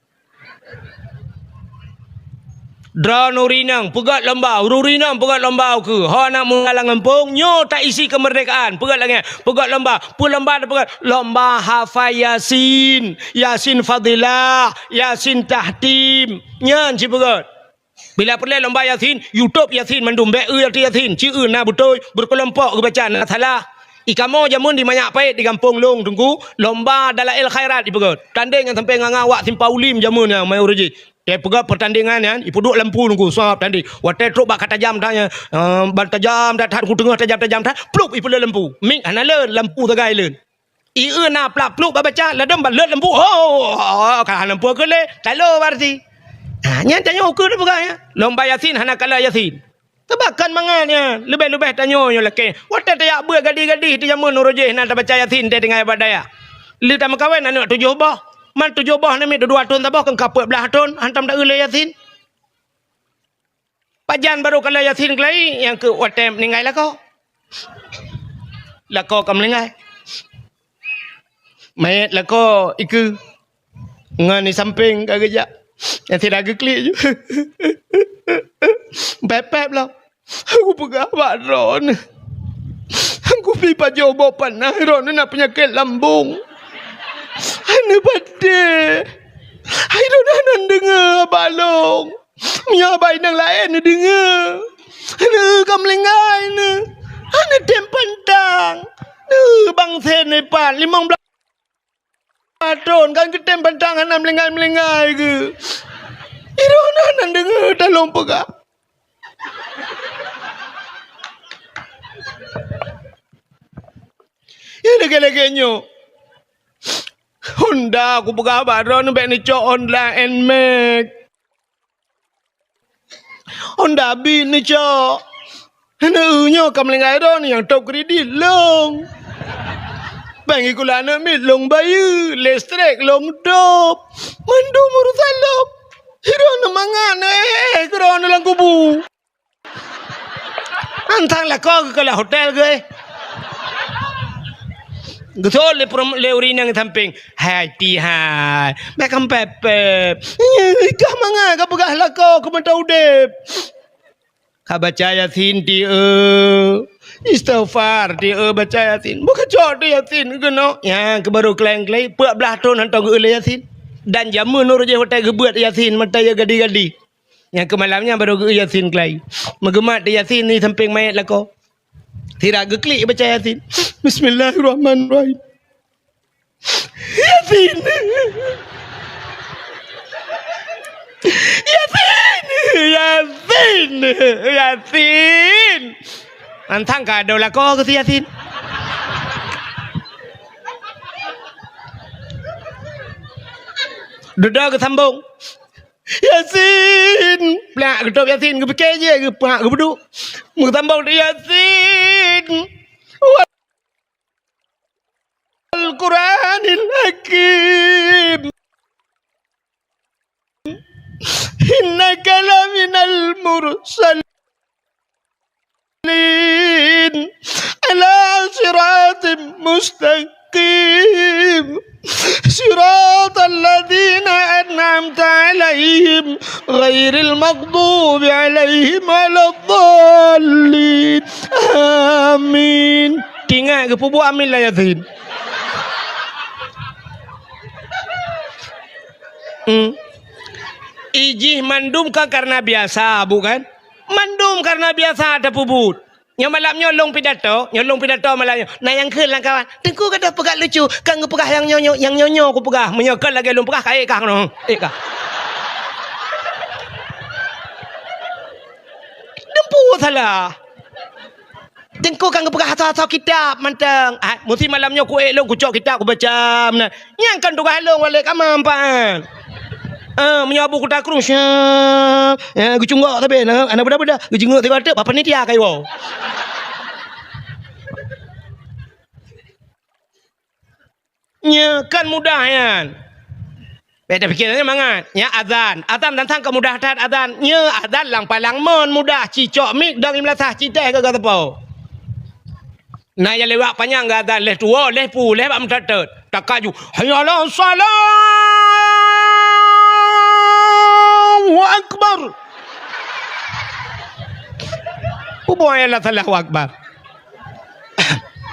Dra nurinang pegat lembau rurinang pegat lembau ke ha nak mengalang empung nyo tak isi kemerdekaan pegat lagi pegat lembau pegat lomba hafal yasin fadilah yasin tahtim nyan ci pegat bila perlu lomba yasin YouTube yasin mandum be yasin ci na betul berkelompok ke bacaan salah ikamo jamun di banyak pait di kampung long tunggu lomba dalail khairat di pegat tanding yang sampai ngawak simpaulim jamun yang mai uruji dia pegat pertandingan kan ipu duk lampu nunggu sahab tadi watai truk bak kata jam tanya ban tajam dah ku tengah tajam dah pluk ipu le lampu ming anale lampu tagai leun na plak pluk ba baca ladam ban le lampu kan lampu ke le talo berarti nya tanya ukur peganya lomba yasin hana kala yasin tebakan mangannya lebih-lebih tanya yo leke watai tayak ber gadi-gadi ti jamun urujih nak baca yasin dia dengan badaya li tam kawen anak 7 bah man 7 bah ni 2 tahun tabah kan kaput belah tahun hantam dak ule yasin pajan baru kala yasin kelai yang ke watem meninggal lako kam meninggal mayat lako iku ngani samping kagajak yang tidak geklik je pepep lah aku pegang bakron aku pergi pajau bawa panah ron nak penyakit lambung Ana pada hai ron dengar balong nya bai nang lain dengar ana kam lengai ana tempantang bang sen ni pan 15 tahun kan ketem pantang ana melengai ke iron dengar tolong pegang ya lagi-laginya Honda aku pegang baron baik ni cok Honda NMAX Honda B ni cok hana nyo kam lengai ron yang top kredit long bang ikula nak mit long bayu listrik long top mandu urusan long hiron mangan keron dalam kubu antang lah kau ke hotel ke Betul le urinang samping hati hai macam pepe kah manga ka pegah lako ku mentau dep ka baca yasin ti istighfar ti baca yasin bukan jod yasin kena ya ke baru kleng-kleng 14 tahun hantar ke yasin dan jamun nur je hotel ke buat yasin mata ya gadi-gadi yang ke malamnya baru ke yasin kleng megemat yasin ni samping mayat lako tidak geklik baca yasin Bismillahirrahmanirrahim Yasin antang kado lah kau ke Yasin Duda ke sambung Yasin. Plak ketok Yasin ke fikir je ke pak ke beduk. Mengtambah dia Yasin. Wal Quranil Hakim. Innaka laminal mursalin. Ala siratim mustaqim. صراط الذين أنعمت عليهم غير المغضوب عليهم ولا الضالين آمين. Ingat ke pubu amin lah Yasin. Ijih mandum kan karena biasa bukan? Mandum karena biasa ada pubut. Yang malam nyolong pidato malamnya. Nah yang ke lah kawan. Tengku kata pegak lucu. Kan pegah yang nyonyo aku pegah. Menyokal lagi lu pegah kayak kah no. Kah. Dempu salah. Tengku kan pegah atau kitab mantang. Mesti malamnya aku elong ku cok kitab aku baca. Yang kan tu halong balik kamampan. Menyabu ku takrung syap. Gu cunggak tapi anak budak-budak gu cunggak tengok tak apa ni dia kayo. Nya kan mudah kan. Beda pikirannya mangat. Nya azan datang kemudahan azan. Nya azan lang palang mon mudah cicok mik dang imlasah citai ke gatepo. Nah ya lewat panjang azan leh tua leh pu leh bak mentetet. Tak kaju. Hayalah salat. Allahu Akbar. Uboylah Allahu Akbar.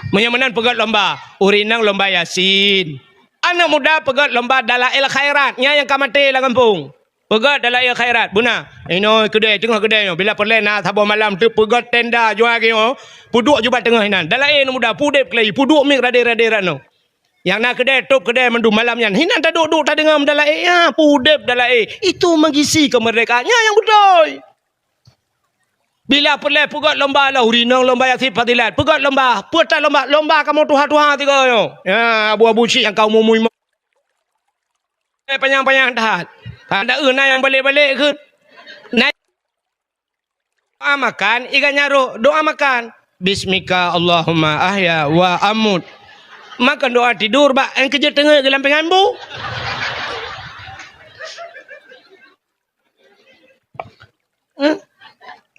Menyamanan pegat lomba. Urinang lomba Yasin. Anak muda pegat lomba dalail khairat. Nya yang kamati lah kampung. Pegat dalail khairat. Buna. Ini kedai tengah kedai. Bila perlahan nak sabah malam tu pegat tenda jual lagi. Puduk jubat tengah ini. Dalail muda pudep kelai. Puduk mik radir-radiran no. Yang nak kedai top kedai mendum malamnya. Hinan tak duduk tak dengar dalai ya pudep dalai. Itu mengisi kemerdekaannya yang betul. Bila perlu pegat lomba lah urinang lomba Yasin fadilat. Pegat lomba, putar lomba kamu tuha-tuha tiga yo. Ya abu-abu cik yang kau mumui. Panjang-panjang dah. Ada yang balik-balik ke. Naik doa makan, ikan nyaruk, doa makan. Bismika Allahumma ahya wa amut. Makan doa tidur bak yang kerja tengah ke lampengan bu.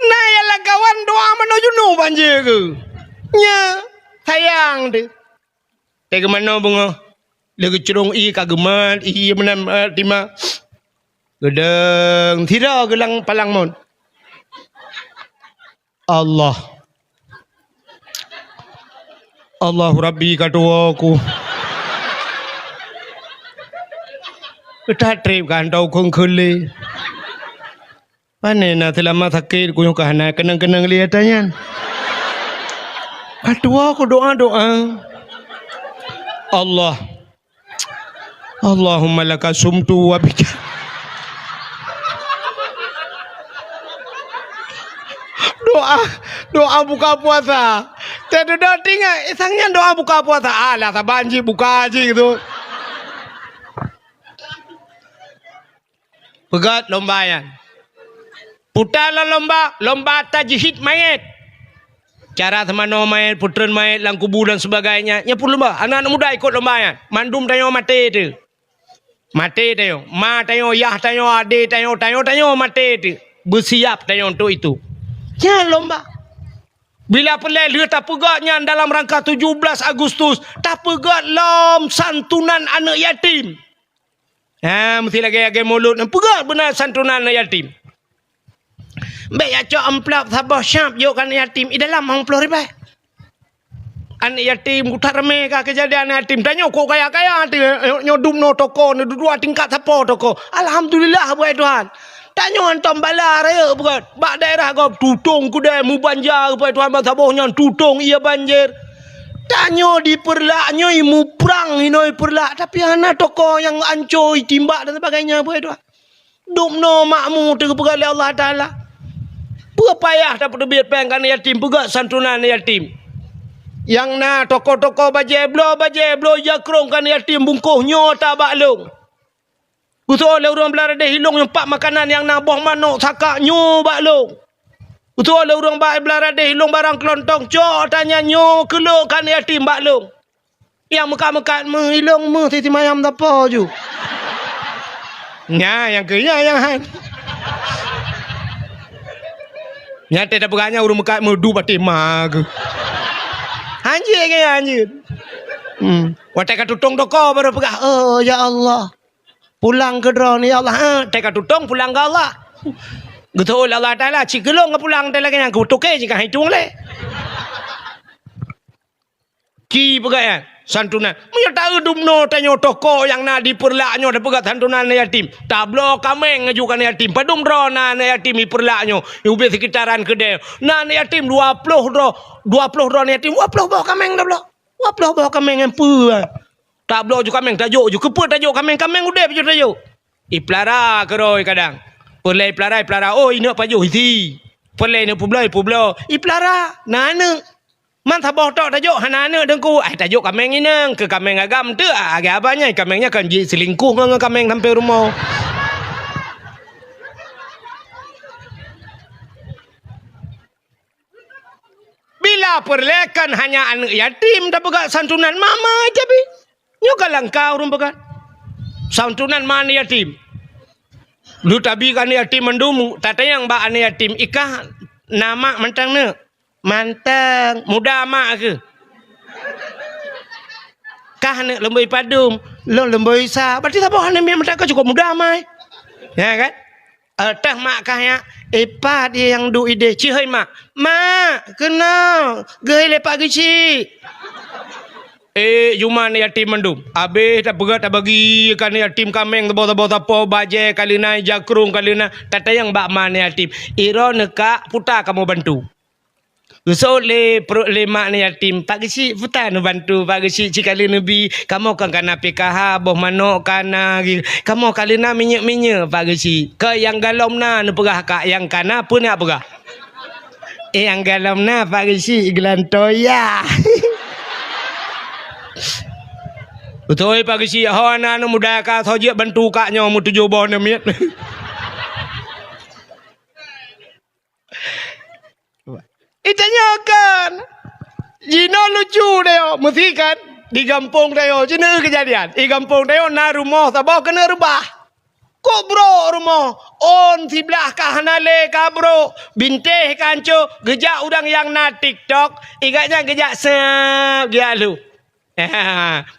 Nah yalah kawan doa menuju nu banjir ke. Nya sayang tu. Tega mana bunga? Lagi cerong i kagemat i menam tima. Gedeng tidak gelang palang mon. Allah Rabbi kata aku. Kita trip kan tahu kong kele. Pane na selama sakit ku yang kahana kenang-kenang lihatannya. Kata aku doa. Allahumma laka sumtu wa bika. Doa buka puasa. Tidak tinggal, isangnya doa buka puasa. Alah, sabanji buka aja gitu. Pegat lomba ya. Putarlah lomba tajhid mayat. Cara semana mayat, putran mayat, lang kubur dan sebagainya. Ya pun lomba, anak-anak muda ikut lomba ya. Mandum tanyo mati tu. Mati tanyo, ma tanyo, yah tanyo, ade tanyo mati tu. Bersiap tanyo untuk itu. Ya lomba. Bila pelai dia tak pegatnya dalam rangka 17 Agustus. Tak pegat lom santunan anak yatim. Mesti lagi mulut. Pegat benar santunan anak yatim. Baik ya cok amplop sabah syap yuk kan yatim. I dalam 40 ribu. Anak yatim kutak remeh kah kejadian anak yatim. Tanya kok kaya-kaya. Nyodum no toko. Dua tingkat siapa toko. Alhamdulillah buat Tuhan. Tanya antam bala raya bukan. Bak daerah kau tutung kudai mu banjir pai Tuhan Sabahnya tutung ia banjir. Tanya di perlaknya imu perang inoi perlak tapi anak toko yang ancoi timbak dan sebagainya pai Tuhan. Dumno makmu terpegali Allah Taala. Payah dapat duit pengkan yatim pegat santunan yatim. Yang na toko-toko bajeblo jakrong kan yatim bungkuhnya tak baklung. Betul le urang belar ada hilong nyempak makanan yang naboh manuk sakak nyu bak long. Betul le urang belar ada hilong barang kelontong cok tanya nyu keluk kan yatim bak long. Yang mekat-mekat hilong titi mayam apa ju. Nya yang kenya yang han. Nya tak beranya urang mekat medu batima ke. Anjir ke anjir. Watak tutong doko baru pegah. Oh ya Allah. Pulang ke drone ya Allah. Teka tutong pulang ke Allah. Betul Allah Taala cikelong pulang tela yang kutuke jika hitung le. Ki pegaya santunan. Maya tahu dumno tanyo toko yang na diperlaknyo da pegat santunan yatim. Tablo kameng ngajukan yatim. Padum drona na yatim diperlaknyo. Ube sekitaran kedai. Na yatim 20 drone yatim. 20 bawa kameng dah blo. 20 bawa kameng yang pu. Tak blok juga kameng tajuk je keput tajuk kameng udah paju tajuk. Iplara keroi kadang. Perlai pelara oh ini paju hiti. Perlai ni publo. Iplara nana. Man tabah tok tajuk hanana dengku. Tajuk kameng ini ke kameng agam tu agak abanya kamengnya kan ji selingkuh dengan kameng sampai rumah. Bila perlekan hanya anak yatim dah pegat santunan mama aja bi. Nyo kalang kau rumbakan. Santunan mana yatim. Lu tabi kan yatim mendum. Tata yang ba ane yatim. Ikah nama mantang ne. Mantang. Muda mak ke. Kah ne lemboi padum. Lo lemboi sa. Berarti tak boleh ane mantang cukup muda mai. Ya kan. Tah mak kah ya. Epa dia yang du ide. Cihai mak. Mak. Kenal. Gehai lepak geci. Cuma ni yatim mendum. Habis tak pegat tak bagi kan yatim kameng tebau-tebau tapo baje kali naik jakrung kali na tata yang bak mana yatim. Iro neka puta kamu bantu. So le mak ni yatim pak gesi puta nu bantu pak gesi cikali nabi kamu kan kana PKH boh manok kana kamu kali na minyak pak gesi. Ke yang galom na nu pegah kak yang kana pun nak pegah. Yang galom na pak gesi gelantoya. Betul pagi si hana anu muda ka thojek bantu kaknya mu 7 bon miet. Itanya kan. Jino lucu deo mesti kan di kampung deo cina kejadian. Di kampung deo na rumah sabah kena rubah. Kok bro rumah on sebelah kahanale ka bro binteh kanco gejak udang yang na TikTok igaknya gejak dia lu.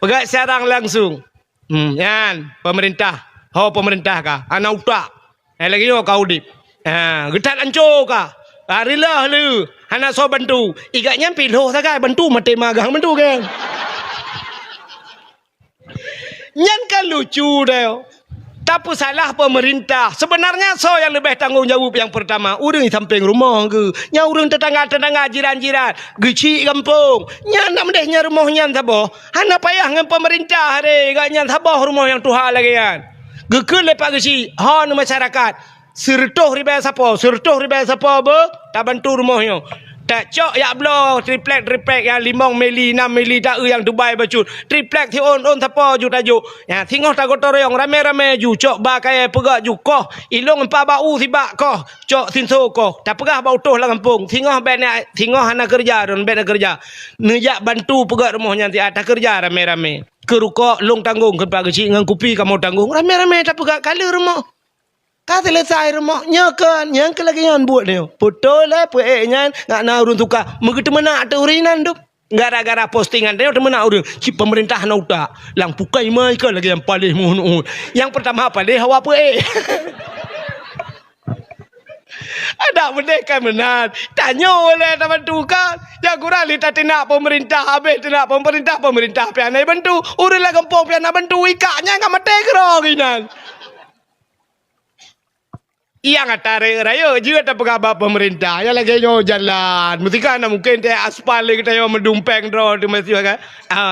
Pegat sarang langsung. Yan, pemerintah. Pemerintah kah? Anak utak. Lagi yo kau dip. Getat ancur kah? Rilah lu. Anak so bantu. Igaknya piloh sakai bantu mati magang bantu kan. Nyan kan lucu dah. Tapi salah pemerintah. Sebenarnya so yang lebih tanggungjawab yang pertama. Urang samping rumah ke. Nya urang tetangga-tetangga jiran-jiran. Geci kampung. Nya nak mendehnya rumah nyan sabah. Hana payah dengan pemerintah hari. Gak nyan sabah rumah yang Tuhan lagi kan. Gekul lepak geci. Han masyarakat. Sertuh ribai siapa. Tak bantu rumahnya. Tak cok ya blo triplek yang 5 mili 6 mili tak yang Dubai bacut triplek ti on siapa ju tajuk ya tengok tak kotor yang rame-rame ju cok ba kaya pegak ju koh ilong empa bau tiba koh cok sinso koh tak pegah bau toh lah kampung tengok anak kerja dan ben kerja nejak bantu pegak rumahnya ti ada kerja rame-rame kerukok long tanggung ke pak kecil ngan kopi kamu tanggung rame-rame tak pegak kali rumah. Kata selesai rumahnya kan yang ke lagi yang buat dia. Betul lah pueknya nak nak urun tukar. Begitu mana ada urinan tu. Gara-gara postingan dia tu mana urun. Si pemerintah nak utak. Lang pukai mai ke lagi yang paling mohon. Yang pertama apa dia hawa puek. Ada mereka benar. Tanya oleh teman tukar. Yang kurang lihat tidak pemerintah habis tidak pemerintah pianai bantu. Urun lah kampung pianai bantu ikaknya enggak mati keroginan. Yang atare raya juga tak pegabat pemerintah. Yang lagi nyo jalan. Mesti kan mungkin dia aspal kita yang mendumpeng draw tu mesti kan.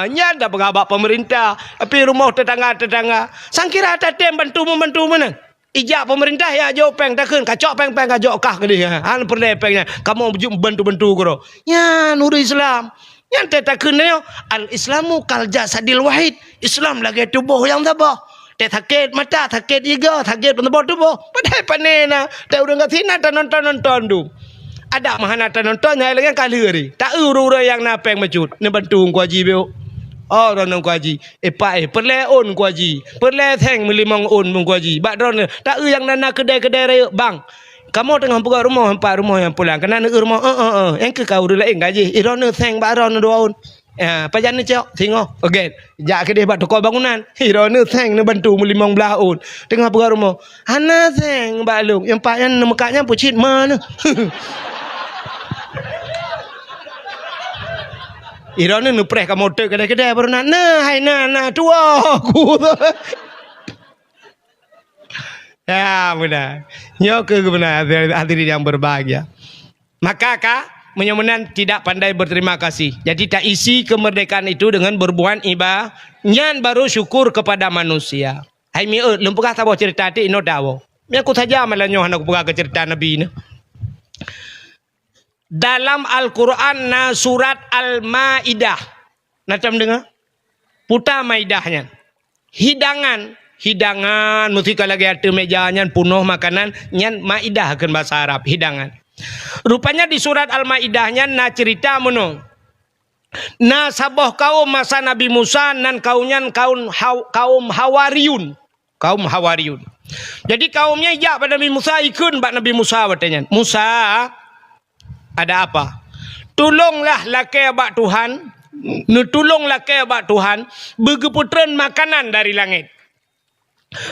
Nya tak pegabat pemerintah. Tapi rumah tetangga. Sangkira ada tem bantu mana? Ijak pemerintah ya jo peng takun kacok peng kacok kah ke dia. Han pengnya. Kamu bantu kro. Nya nur Islam. Yang takun yo al Islamu kal jasadil wahid. Islam lagi tubuh yang tabah. tak sakit mata, sakit iga, sakit penebor tubuh. Padahal panena, tak urang kat sini tak nonton tu. Ada mahana tak nonton yang lagi kali hari. Tak uru-uru yang napeng macut. Ni bantu ku haji beo. Oh, ron ku haji. Perle on ku haji. Perle theng melimang on ku haji. Bak ron tak yang nana kedai-kedai raya bang. Kamu tengah buka rumah, empat rumah yang pulang. Kena nak rumah, yang ke kau dulu lain gaji. Iron theng bak ron dua on. Pajan ni cok, tengok. Okey, jak ke dia bak tukar bangunan. Iron theng ni bantu melimang belah on. Tengah buka rumah. Hana theng bak lu. Yang pak yang mekaknya pucit mana? Iron ni nupreh ka motor kedai-kedai baru nak hai tua aku tu. Ya benar. Nyo ke benar hadirin yang berbahagia. Maka kak menyemenan tidak pandai berterima kasih. Jadi tak isi kemerdekaan itu dengan berbuat ibadah. Nyan baru syukur kepada manusia. Hai mi lumpukah tahu cerita ti ino dawo. Mi aku saja malah nyo hendak buka ke cerita Nabi ni. Dalam Al-Quran na surat Al-Ma'idah. Macam dengar? Putar Maidahnya. Hidangan mesti kalau lagi ada mejanya penuh makanan nyan Ma'idah akan bahasa Arab hidangan. Rupanya di surat Al-Maidahnya na cerita meno. Na saboh kaum masa Nabi Musa nan kaumnya kaum Hawariyun. Kaum Hawariyun. Jadi kaumnya ijak pada Nabi Musa ikut bak Nabi Musa bertanya. Musa ada apa? Tolonglah laki abak Tuhan. Tolonglah laki abak Tuhan. Bergeputran makanan dari langit.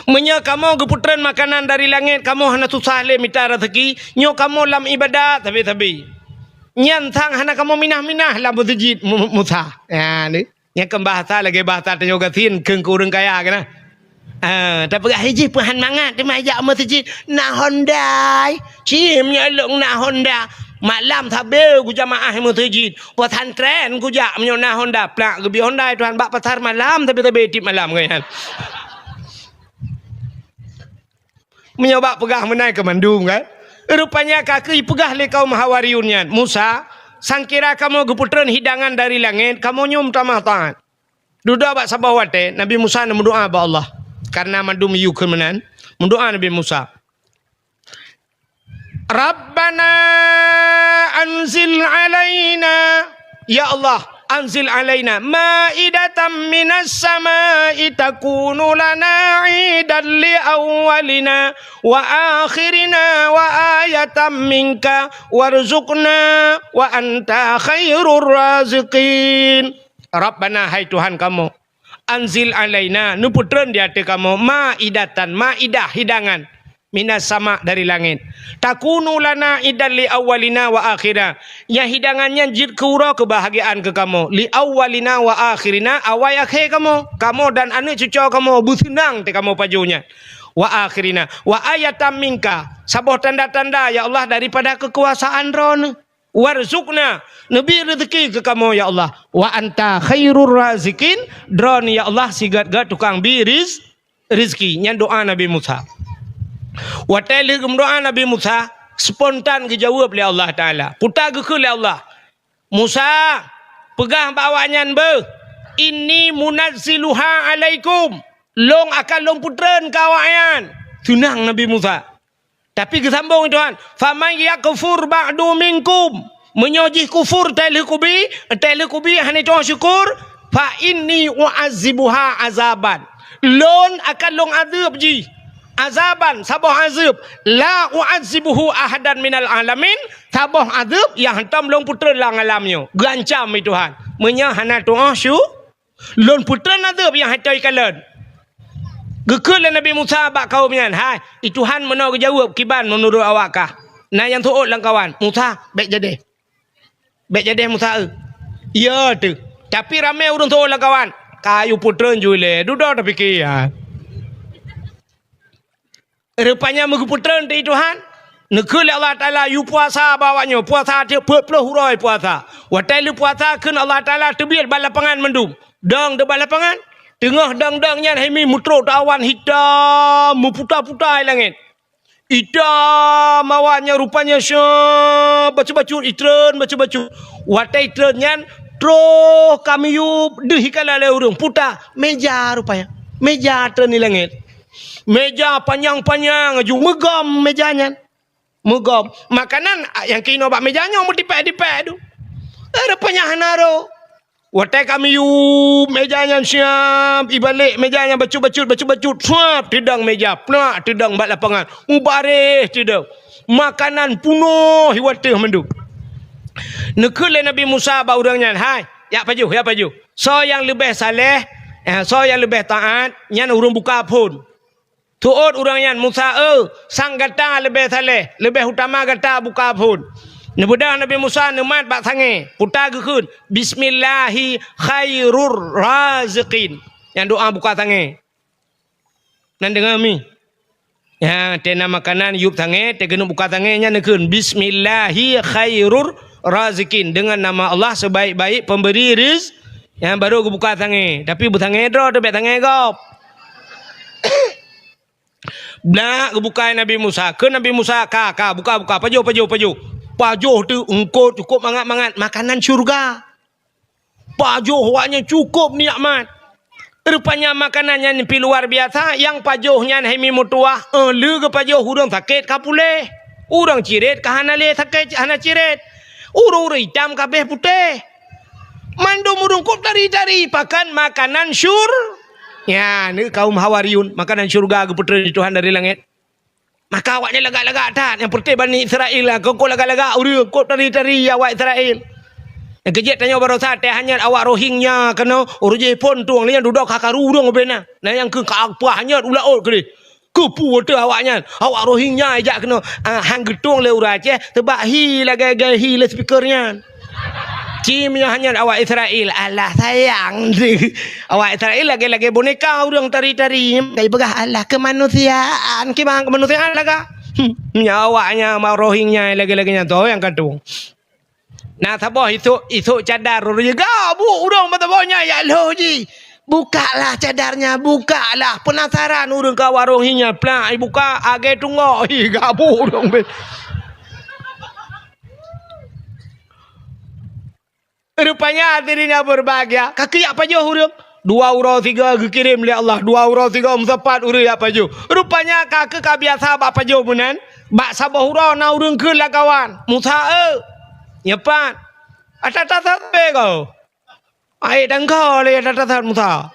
Menya kamu geputran makanan dari langit. Kamu hana susah le minta rezeki. Nyo kamu lam ibadat tapi. Nyan thang hana kamu minah-minah lam masjid Musa. Ya ni. Yang bahasa lagi bahasa tanya gatin keng kurang kaya kena. Tapi haji puhan mangat dia majak masjid na hondai. Cimnya long na honda. Malam tabil ku jamaah masjid. Puan tren ku jak menyona honda plak ke bi honda tuan bak pasar malam tapi tip malam kan. Menyoba pegah menai ke Bandung kan. Rupanya kaki pegah le kaum Hawariyunnya. Musa, sangkira kamu geputran hidangan dari langit, kamu nyum tamah tangan. Duduk bak sabah wate, Nabi Musa nak berdoa ba Allah. Karena mandum yu kemenan, mendoa Nabi Musa. Rabbana anzil alaina, ya Allah, anzil alaina ma'idatan minas sama'i takunu lana 'idan li awwalina wa akhirina wa ayatan minka warzuqna wa anta khairur raziqin. Rabbana, hai Tuhan kamu, anzil alaina, nuputran di hati kamu ma'idatan, ma'idah hidangan minas sama dari langit. Takunu lana idan li awalina wa akhirina. Ya hidangannya jid kura kebahagiaan ke kamu. Li awalina wa akhirina, awal akhir kamu. Kamu dan anak cucu kamu bersenang te kamu pajunya. Wa akhirina wa ayatam minka. Sabah tanda-tanda ya Allah daripada kekuasaan ron. Warzuqna, nabi rezeki ke kamu ya Allah. Wa anta khairur razikin. Dron ya Allah sigat-gat tukang biris rizki. Yang doa Nabi Musa. Watali doa Nabi Musa spontan dijawab oleh Allah Taala. Putar ke oleh Allah. Musa, pegah bawanya be. Ini munazziluha alaikum. Long akan long putran kawayan. Tunang Nabi Musa. Tapi kesambung Tuhan. Faman yakfur ba'du minkum. Menyojih kufur tali kubi hani Tuhan syukur. Fa inni u'azzibuha azaban. Lon akan long azab ji. Azaban sabah azab la u'azibuhu ahadan minal alamin, sabah azab yang hentam long putra lang alamnya gancam itu Tuhan menya hana doa syu lon putra azab yang hatai kalan gekul Nabi Musa bak kaumnya. Hai itu Tuhan meno jawab kiban menurut awakkah nah yang tuut lang kawan Musa baik jadi Musa ya tu tapi ramai urang tuut lang kawan kayu putra jule duduk tapi fikir. Rupanya meguputran dari Tuhan. Nekul Allah Ta'ala you puasa bawanya. Puasa dia 40 hurai puasa. Watai lu puasa kun Allah Ta'ala tebil balapangan mendung. Dang de balapangan. Tengah dang-dangnya hemi mutro awan hitam muputar-putar langit. Hitam awannya rupanya syab baca-baca itren baca-baca. Watai itrennya tro kami yu dehikala le urung putar meja rupanya. Meja ni langit. Meja panjang-panjang aju megam mejanya. Megam. Makanan yang kino bak mejanya mau dipek-dipek tu. Rupanya hanaro. Watai kami yu mejanya siap, ibalik mejanya bacut. Suap tidang meja, penak tidang bak lapangan. Ubareh tidang. Makanan punuh hiwatih mendu. Nekule Nabi Musa ba urangnya, hai, ya paju. So yang lebih saleh, so yang lebih taat, nyan urang buka pun. Tuot urangnya Musa sang gata lebih saleh, lebih utama gata buka pun. Nebudah Nabi Musa nemat bak sange. Putar gekun. Bismillahi khairur raziqin. Yang doa buka sange. Nan dengar mi. Ya, tena makanan yup sange. Tegenu buka sange nya nekun. Bismillahi khairur raziqin. Dengan nama Allah sebaik-baik pemberi rizq. Yang baru buka sange. Tapi busange dro. Tebek sange kau. Nak buka Nabi Musa. Ke Nabi Musa. Buka. Paju. Pajuh tu engkau cukup mangat-mangat makanan syurga. Pajuh awaknya cukup nikmat. Rupanya makanannya ni luar biasa. Yang pajuhnya hemi mutuah. Lu ke pajuh urang sakit kapule. Urang cirit ke hana le sakit hana cirit. Urang hitam kabeh putih. Mandum urang kop dari pakan makanan syur. Ya, ni kaum Hawariyun makanan syurga ke putra Tuhan dari langit. Maka awaknya lagak-lagak tak. Yang putih Bani Israel lah. Kau lagak-lagak. Kau tari-tari awak Israel. Yang kejap tanya baru sate. Hanya awak Rohingya. Kena orang Jepun tu. Yang duduk kakak urung bena. Nah yang ke apa. Hanya ulat-ut ke dia. Kepu tu awaknya. Awak Rohingya ajak kena. Hang gedung le urang Aceh. Tebak hi lah gaya-gaya hi lah speakernya. Cimnya hanya awak Israel. Allah sayang. Awak Israel lagi-lagi boneka orang tari-tari. Kaya begah Allah kemanusiaan. Kemang kemanusiaan laga. Awaknya mau Rohingya lagi-laginya tu yang kadung. Nah sabah isu cadar juga. Bu urang matabahnya ya Allah ji. Bukalah cadarnya. Bukalah. Penasaran urang ke awak Rohingya. Pelak buka. Age tunggu. Gabu urang. Rupanya dirinya berbahagia. Kaki apa je huruf? 2 euro 3 kirim oleh Allah. 2 euro 3 4 urut apa je. Rupanya kakak biasa apa je punan. Bak sabah hurau na urung ke lah kawan. Musa nyepat. Atat-atat kau. Air dan kau le atat-atat Musa.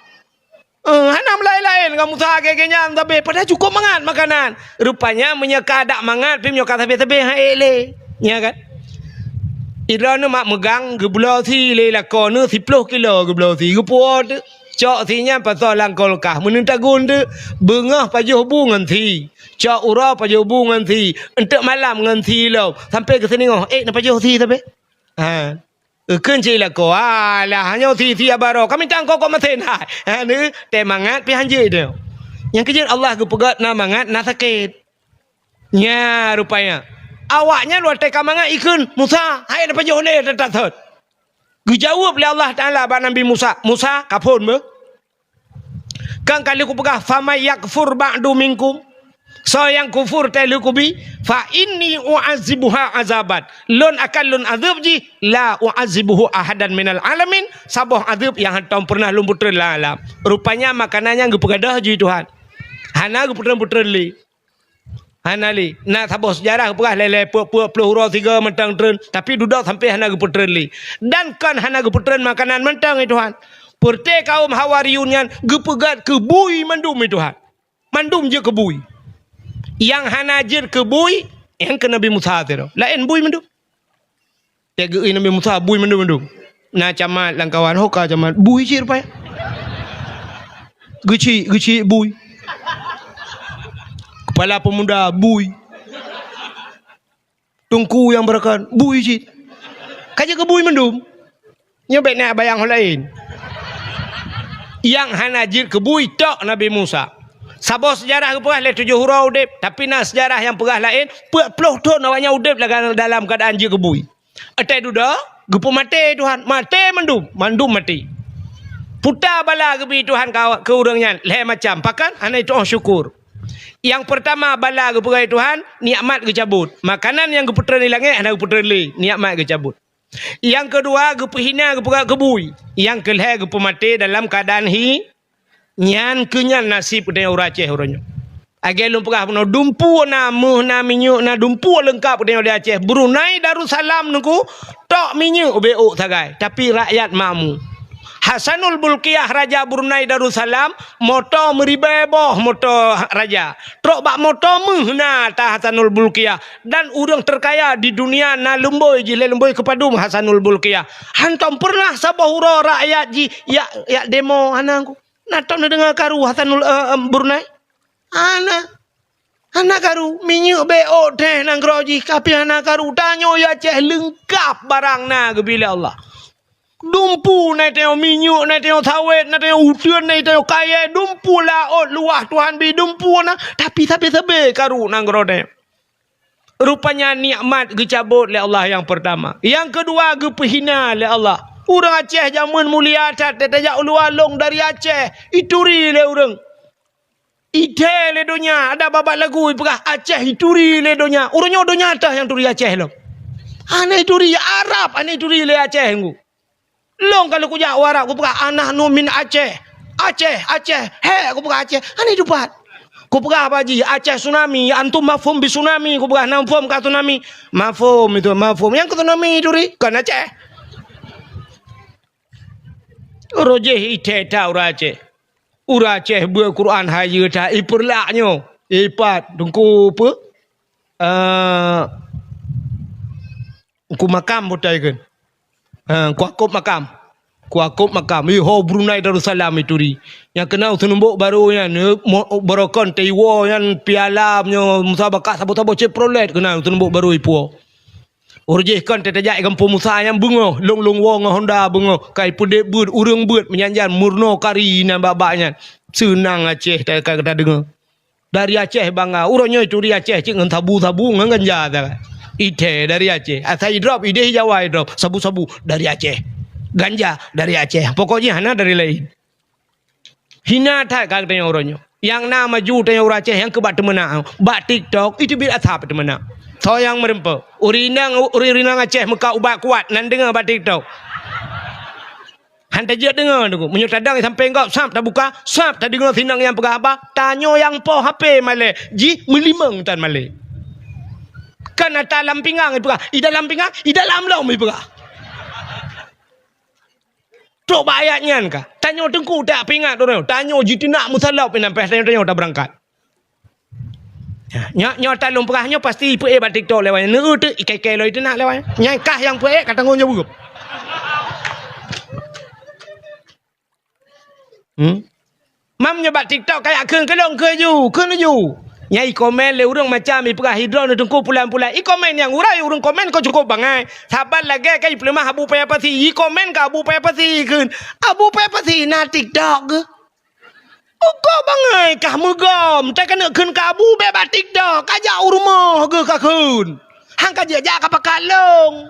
Hanam lain-lain kamu Musa kekenya tapi pada cukup mangat makanan. Rupanya menyeka dak mangat pi menyeka tapi haile. Ya kan? Irana mak megang gebelah si le lakon 10 kilo gebelah si gepuat cak sinya pasal langkol kah menentagun tu bengah pajuh bu ngan si cak ura pajuh bu ngan si entek malam ngan si lo sampai ke sini ngoh nak pajuh si tapi kunci lakon lah hanya si abaro kami tangkok kok maten ni temangat pi hanje dia yang kerja Allah ke pegat na mangat na sakit nya rupanya awaknya luar teka mangat ikun Musa hai dapat jauh ni tak dijawab oleh Allah Taala ba Nabi Musa kapun be kan kali ku pegah fama yakfur ba'du minkum so yang kufur telu kubi fa inni u'azibuha azabat lun akan lun azab ji la u'azibuhu ahadan minal alamin sabah azab yang hantam pernah lun putra alam rupanya makanannya gepegadah ji Tuhan hana geputra-putra li Hanali, nak sabah sejarah perah lele puluh hurau 3 mentang tren, tapi duduk sampai hana geputren li. Dan kan hana geputren makanan mentang itu Tuhan. Perte kaum Hawariyun yang gepegat kebui mandum itu Tuhan. Mandum je kebui. Yang hana jir kebui, yang ke Nabi Musa tu. Lain bui mandum. Ya ge Nabi Musa bui mandum. Na camat langkawan hoka camat bui je rupanya. Geci bui. Kepala pemuda bui. Tungku yang berakan bui cik. Kaja ke bui mendum. Nyebek nak bayang hal lain. Yang hanajir ke bui tok Nabi Musa. Sabah sejarah ke perah le 7 hurau udip. Tapi nak sejarah yang perah lain. 40 tahun awaknya udip dalam keadaan je ke bui. Atai duda. Gepu mati Tuhan. Mati mendum. Mandum mati. Putar bala ke Tuhan ke urangnya. Leh macam. Pakan. Hana itu syukur. Yang pertama bala ke perai Tuhan, nikmat ke cabut. Makanan yang ke putra ni langit, anak ke putra ni, nikmat ke cabut. Yang kedua, ke hina ke perai kebui. Yang kelihatan ke pemati dalam keadaan Nyan kenyan nasib dia orang Aceh orangnya. Age lum pegah puno dumpu na muh na minyak na dumpu lengkap dia di Aceh. Brunei Darussalam nunggu tok minyak beo tagai. Tapi rakyat makmu. Hasanul Bulkiah Raja Brunei Darussalam moto meribeboh moto raja. Trok bak moto muh na ta Hasanul Bulkiah dan orang terkaya di dunia na lemboi ji lemboi kepadum Hasanul Bulkiah. Hantam pernah sabahura rakyat ji ya demo anangku. Natok na dengar karu Hasanul Brunei. Anak karu minyak beo teh nang groji kapi anak karu tanyo ya ceh lengkap barang na gebila Allah. Dumpu na teo minyak na teo sawit na teo udian na teo kaya dumpu laut luah Tuhan bi dumpu na tapi sebe karu nang grode. Rupanya nikmat gecabut oleh Allah yang pertama. Yang kedua gepehina oleh Allah. Orang Aceh zaman mulia tat tajak ulu-alung dari Aceh ituri le orang. Ide le donya ada babak lagu pegah Aceh ituri le donya. Urangnya donya tah yang turi Aceh lo. Ane turi Arab, ane turi le Aceh ngu. Long kalau ku jak Arab ku pegah anah nu min Aceh. Aceh. He ku pegah Aceh. Ane dupat. Ku pegah apa ji? Aceh tsunami, antum mafhum bi tsunami, ku pegah namfum ka tsunami. Mafhum itu mafhum. Yang ke tsunami turi kan Aceh. Rojeh ite ta ura Aceh. Ura Aceh buat Quran haya dah iperlaknya. Ipat dengku apa? Ku makam botai kan. Ku akop makam. Iho Brunei Darussalam itu ri. Yang kenal senumbuk baru yang berokon Taiwan yang piala punya musabakah sabu-sabu Chevrolet kenal senumbuk baru ipo. Orjeh kan tetajak kampung Musa yang bungo, long wong Honda bungo, kai pudek bud, urang bud menyanjan murno kari nan babaknya. Senang Aceh tak kata dengar. Dari Aceh bangga, urangnya itu di Aceh cik ngan sabu-sabu ngan ganja tak. Ide dari Aceh. Asai drop ide Jawa drop, sabu-sabu dari Aceh. Ganja dari Aceh. Pokoknya hana dari lain. Hina tak kata orangnya. Yang nama maju tanya orang Aceh yang kebat temenang. Bak TikTok itu bil athap temenang. So yang merempa. Urinang Aceh muka ubat kuat nan dengar bat TikTok. Hantar je dengar tu. Menyuk tadang sampai engkau sap tak buka, sap tak dengar sinang yang pegah apa? Tanyo yang po HP male. Ji melimang tan male. Kan ada dalam pinggang pegah. I dalam pinggang, i dalam laum pegah. Tok ayatnya kan. Tanyo tengku tak pingat tu. Tanyo jiti nak musalap nampak tanyo tak berangkat. Nyo talung perahnya pasti ipu bat TikTok lewatnya. Neu tu ikai lo itu nak lewatnya. Nyai kah yang pu kata ngonya burup. Mamnya bat TikTok kayak keun kelong ke ju. Nyai komen le urang macam ipu hidron tengku pulang-pulang. I komen yang urai urang komen kau cukup bangai. Sabar lagi kai pelemah abu payah pasti. I komen ka abu payah pasti keun. Abu payah pasti na TikTok ke. Kau bangai kah megom tak kena keun kabu bebas TikTok kajak rumah ke kakun hang kajak jak ka pakalong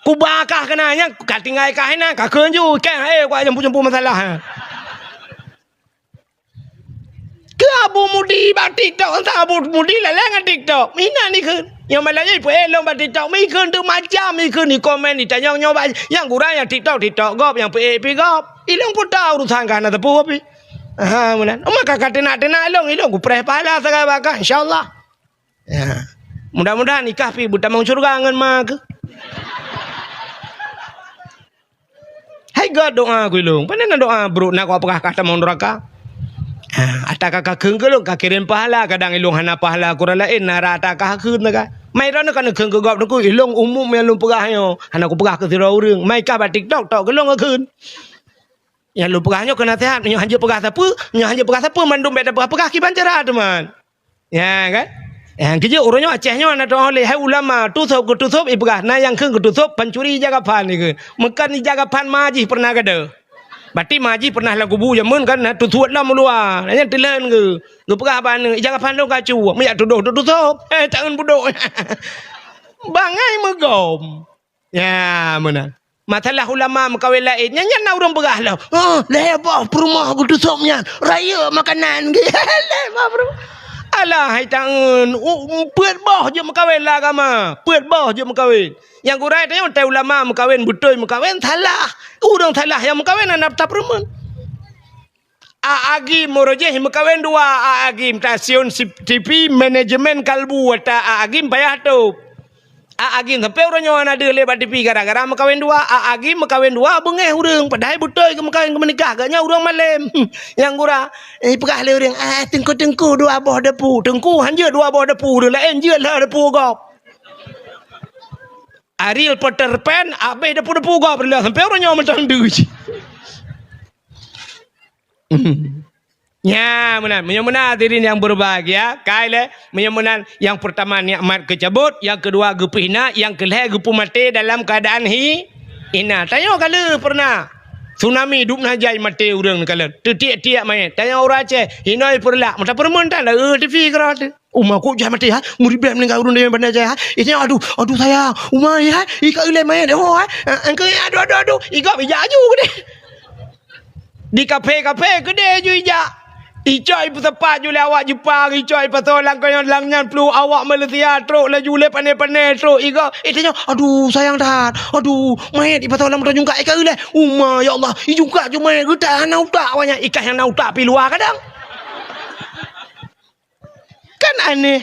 ku bakah kenanya ka tinggal kah na kakun ju kan ku jemput masalah ke abu mudi ba TikTok entah abu mudi lalang TikTok mina ni keun yang malanya ipu elong ba TikTok mi keun tu macam mi keun ni komen ni tanya nyoba yang kurang yang TikTok gop yang pi gop ilong pun tahu urusan kana tepu api. Munan. Maka kata nak ilong ku preh pahala sekarang bakal insyaallah. Ya. Mudah-mudahan nikah pi buta mang surga ngan mak. Hai God doa ku ilong. Panen doa bro nak apakah kata mau neraka? Ata kakak keung ke long kirim pahala kadang ilong hana pahala kurang lain narata kah keun ka. Mai ron kan keung ke gop ku ilong umum yang lum pegahnya. Hana ku pegah ke sira urang. Mai ka ba TikTok tok ke long keun. Yang lu pegahnya kena sehat, nyo hanya pegah siapa mandum beda pegah kiban cara teman. Ya kan? Yang kerja orangnya Acehnya nak oleh hai ulama tutup pegah nah yang keung tutup pencuri jagapan ni ke. Mekan ni jagapan maji pernah kada. Berarti maji pernah lagu bu jamun kan tutup lah mulua. Nanya telan ke. Ge pegah ban jagapan lu kacu. Meyak tutup. Tangan budok. Bangai megom. Ya mana. Masalah ulama mengkawin lain nyanyi nak urang pegah lah. Lebah perumah aku tusuknya. Raya makanan ke. Lebah perumah. Alah hai tangan. Puat bah je mengkawin lah agama. Puat bah je mengkawin. Yang kurai tanya tai ulama mengkawin betul mengkawin salah. Urang salah yang mengkawin anak tak perempuan. Agim morojeh mekawin dua Agim stasiun TV manajemen kalbu wata Agim payah tu. Agim sampai orang nyawa ada lebat TV gara-gara mekawin dua. Agim mekawin dua bengeh urang padahal betul ke mekawin ke menikah agaknya urang malam. Yang gura pegah le urang tengku dua boh depu. Tengku hanya dua boh depu de lain je lah depu gop. Ariel Peter Pan abai depu-depu gop dah sampai orang nyawa macam tu. Ya, menyamanan hadirin yang berbahagia. Kaile menyamanan yang pertama nikmat kecabut, yang kedua gepihna, yang kelih gepu mati dalam keadaan hina. Tanya kala pernah tsunami duk najai mati urang kala. Tiak-tiak main. Tanya orang Aceh, hinoi perlak, mata permentan dah TV kerat. Umah aku jai mati ha. Muribam dengan urang dia bandar jai ha. Ini aduh saya. Umah ya, ika ulai main. Oh ha. Engkau aduh. Ika bijaju gede. Di kafe gede ju ija. Icoi petepat ju awak Jepang, icoi patolang kau yang langnya flu awak Malaysia truk laju le pandai-pandai truk iga. Tanya, aduh sayang dah. Aduh, main di patolang motor juga ikan le. Umma ya Allah, i juga cuma getak nak utak banyak ikan yang nak utak pi luar kadang. Kan aneh.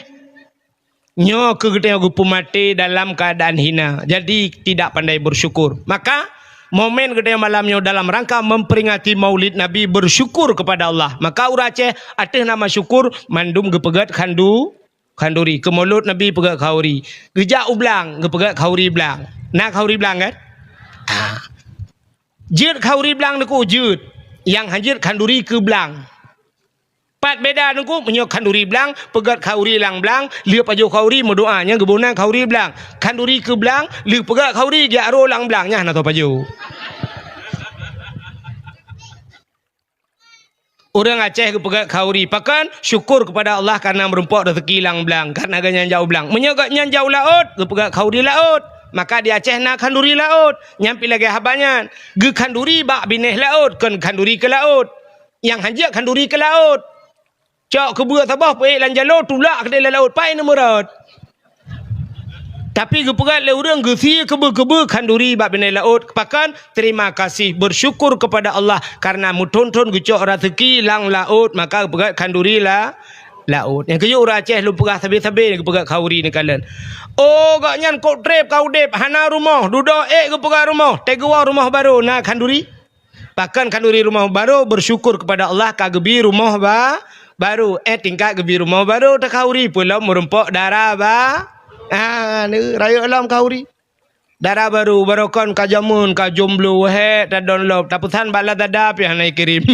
Nyo kegedean gupu mati dalam keadaan hina. Jadi tidak pandai bersyukur. Maka momen gede malamnya dalam rangka memperingati Maulid Nabi bersyukur kepada Allah. Maka urang Aceh ateh nama syukur mandum gepegat khanduri. Ke mulut Nabi pegat khauri. Gejak ublang gepegat khauri blang. Nak khauri blang kan? Jut khauri blang deku jut. Yang hanjit khanduri ke blang. Pat beda nungku menyok khanduri blang, pegat khauri lang blang, lieu paju khauri mendoanya gebuna khauri blang. Khanduri ke blang, lieu pegat khauri dia aro lang blangnya na to paju. Orang Aceh ke pegat khauri, pakan syukur kepada Allah karena merempok rezeki lang blang, karena ganyan jauh blang. Menyok jauh laut, ke pegat khauri laut. Maka di Aceh nak khanduri laut, nyampi lagi habanyan. Ge khanduri bak bineh laut, kan khanduri ke laut. Yang hanjak khanduri ke laut. Cak kebuat tabah peik lan jalo tulak ke dalam laut pai nemerat. Tapi gepegat le urang gesi kebe-kebe khanduri bab benai laut. Pakan terima kasih bersyukur kepada Allah karena muton-ton gecok rezeki lang laut maka gepegat khanduri lah laut. Yang keju urang Aceh lu pegah sabe-sabe gepegat khauri ni kalen. Oh gak nyan kok trep kau dep hana rumah duduk gepegat rumah tegua rumah baru na khanduri. Pakan khanduri rumah baru bersyukur kepada Allah kagebi rumah baru tingkat gebi rumah baru tak khauri pulau merempok darah ni raya alam khauri darah baru barokon kajamun kajomblo tak download tapusan bala dada pi hanai kirim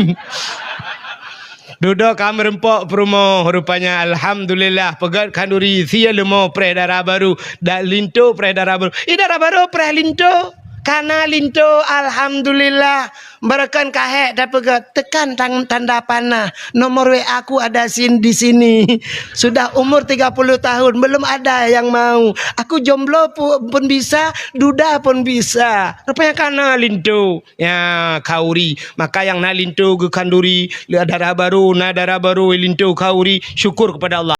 duduk kami rempok rumah rupanya alhamdulillah pegat khanduri sia lemo pre darah baru dak linto pre darah baru darah baru pre linto karena linto alhamdulillah barakan kahek dah pegat tekan tanda panah nomor WA aku ada di sini sudah umur 30 tahun belum ada yang mau aku jomblo pun bisa duda pun bisa rupanya karena linto ya khauri maka yang na linto ke khanduri darah baru linto khauri syukur kepada Allah.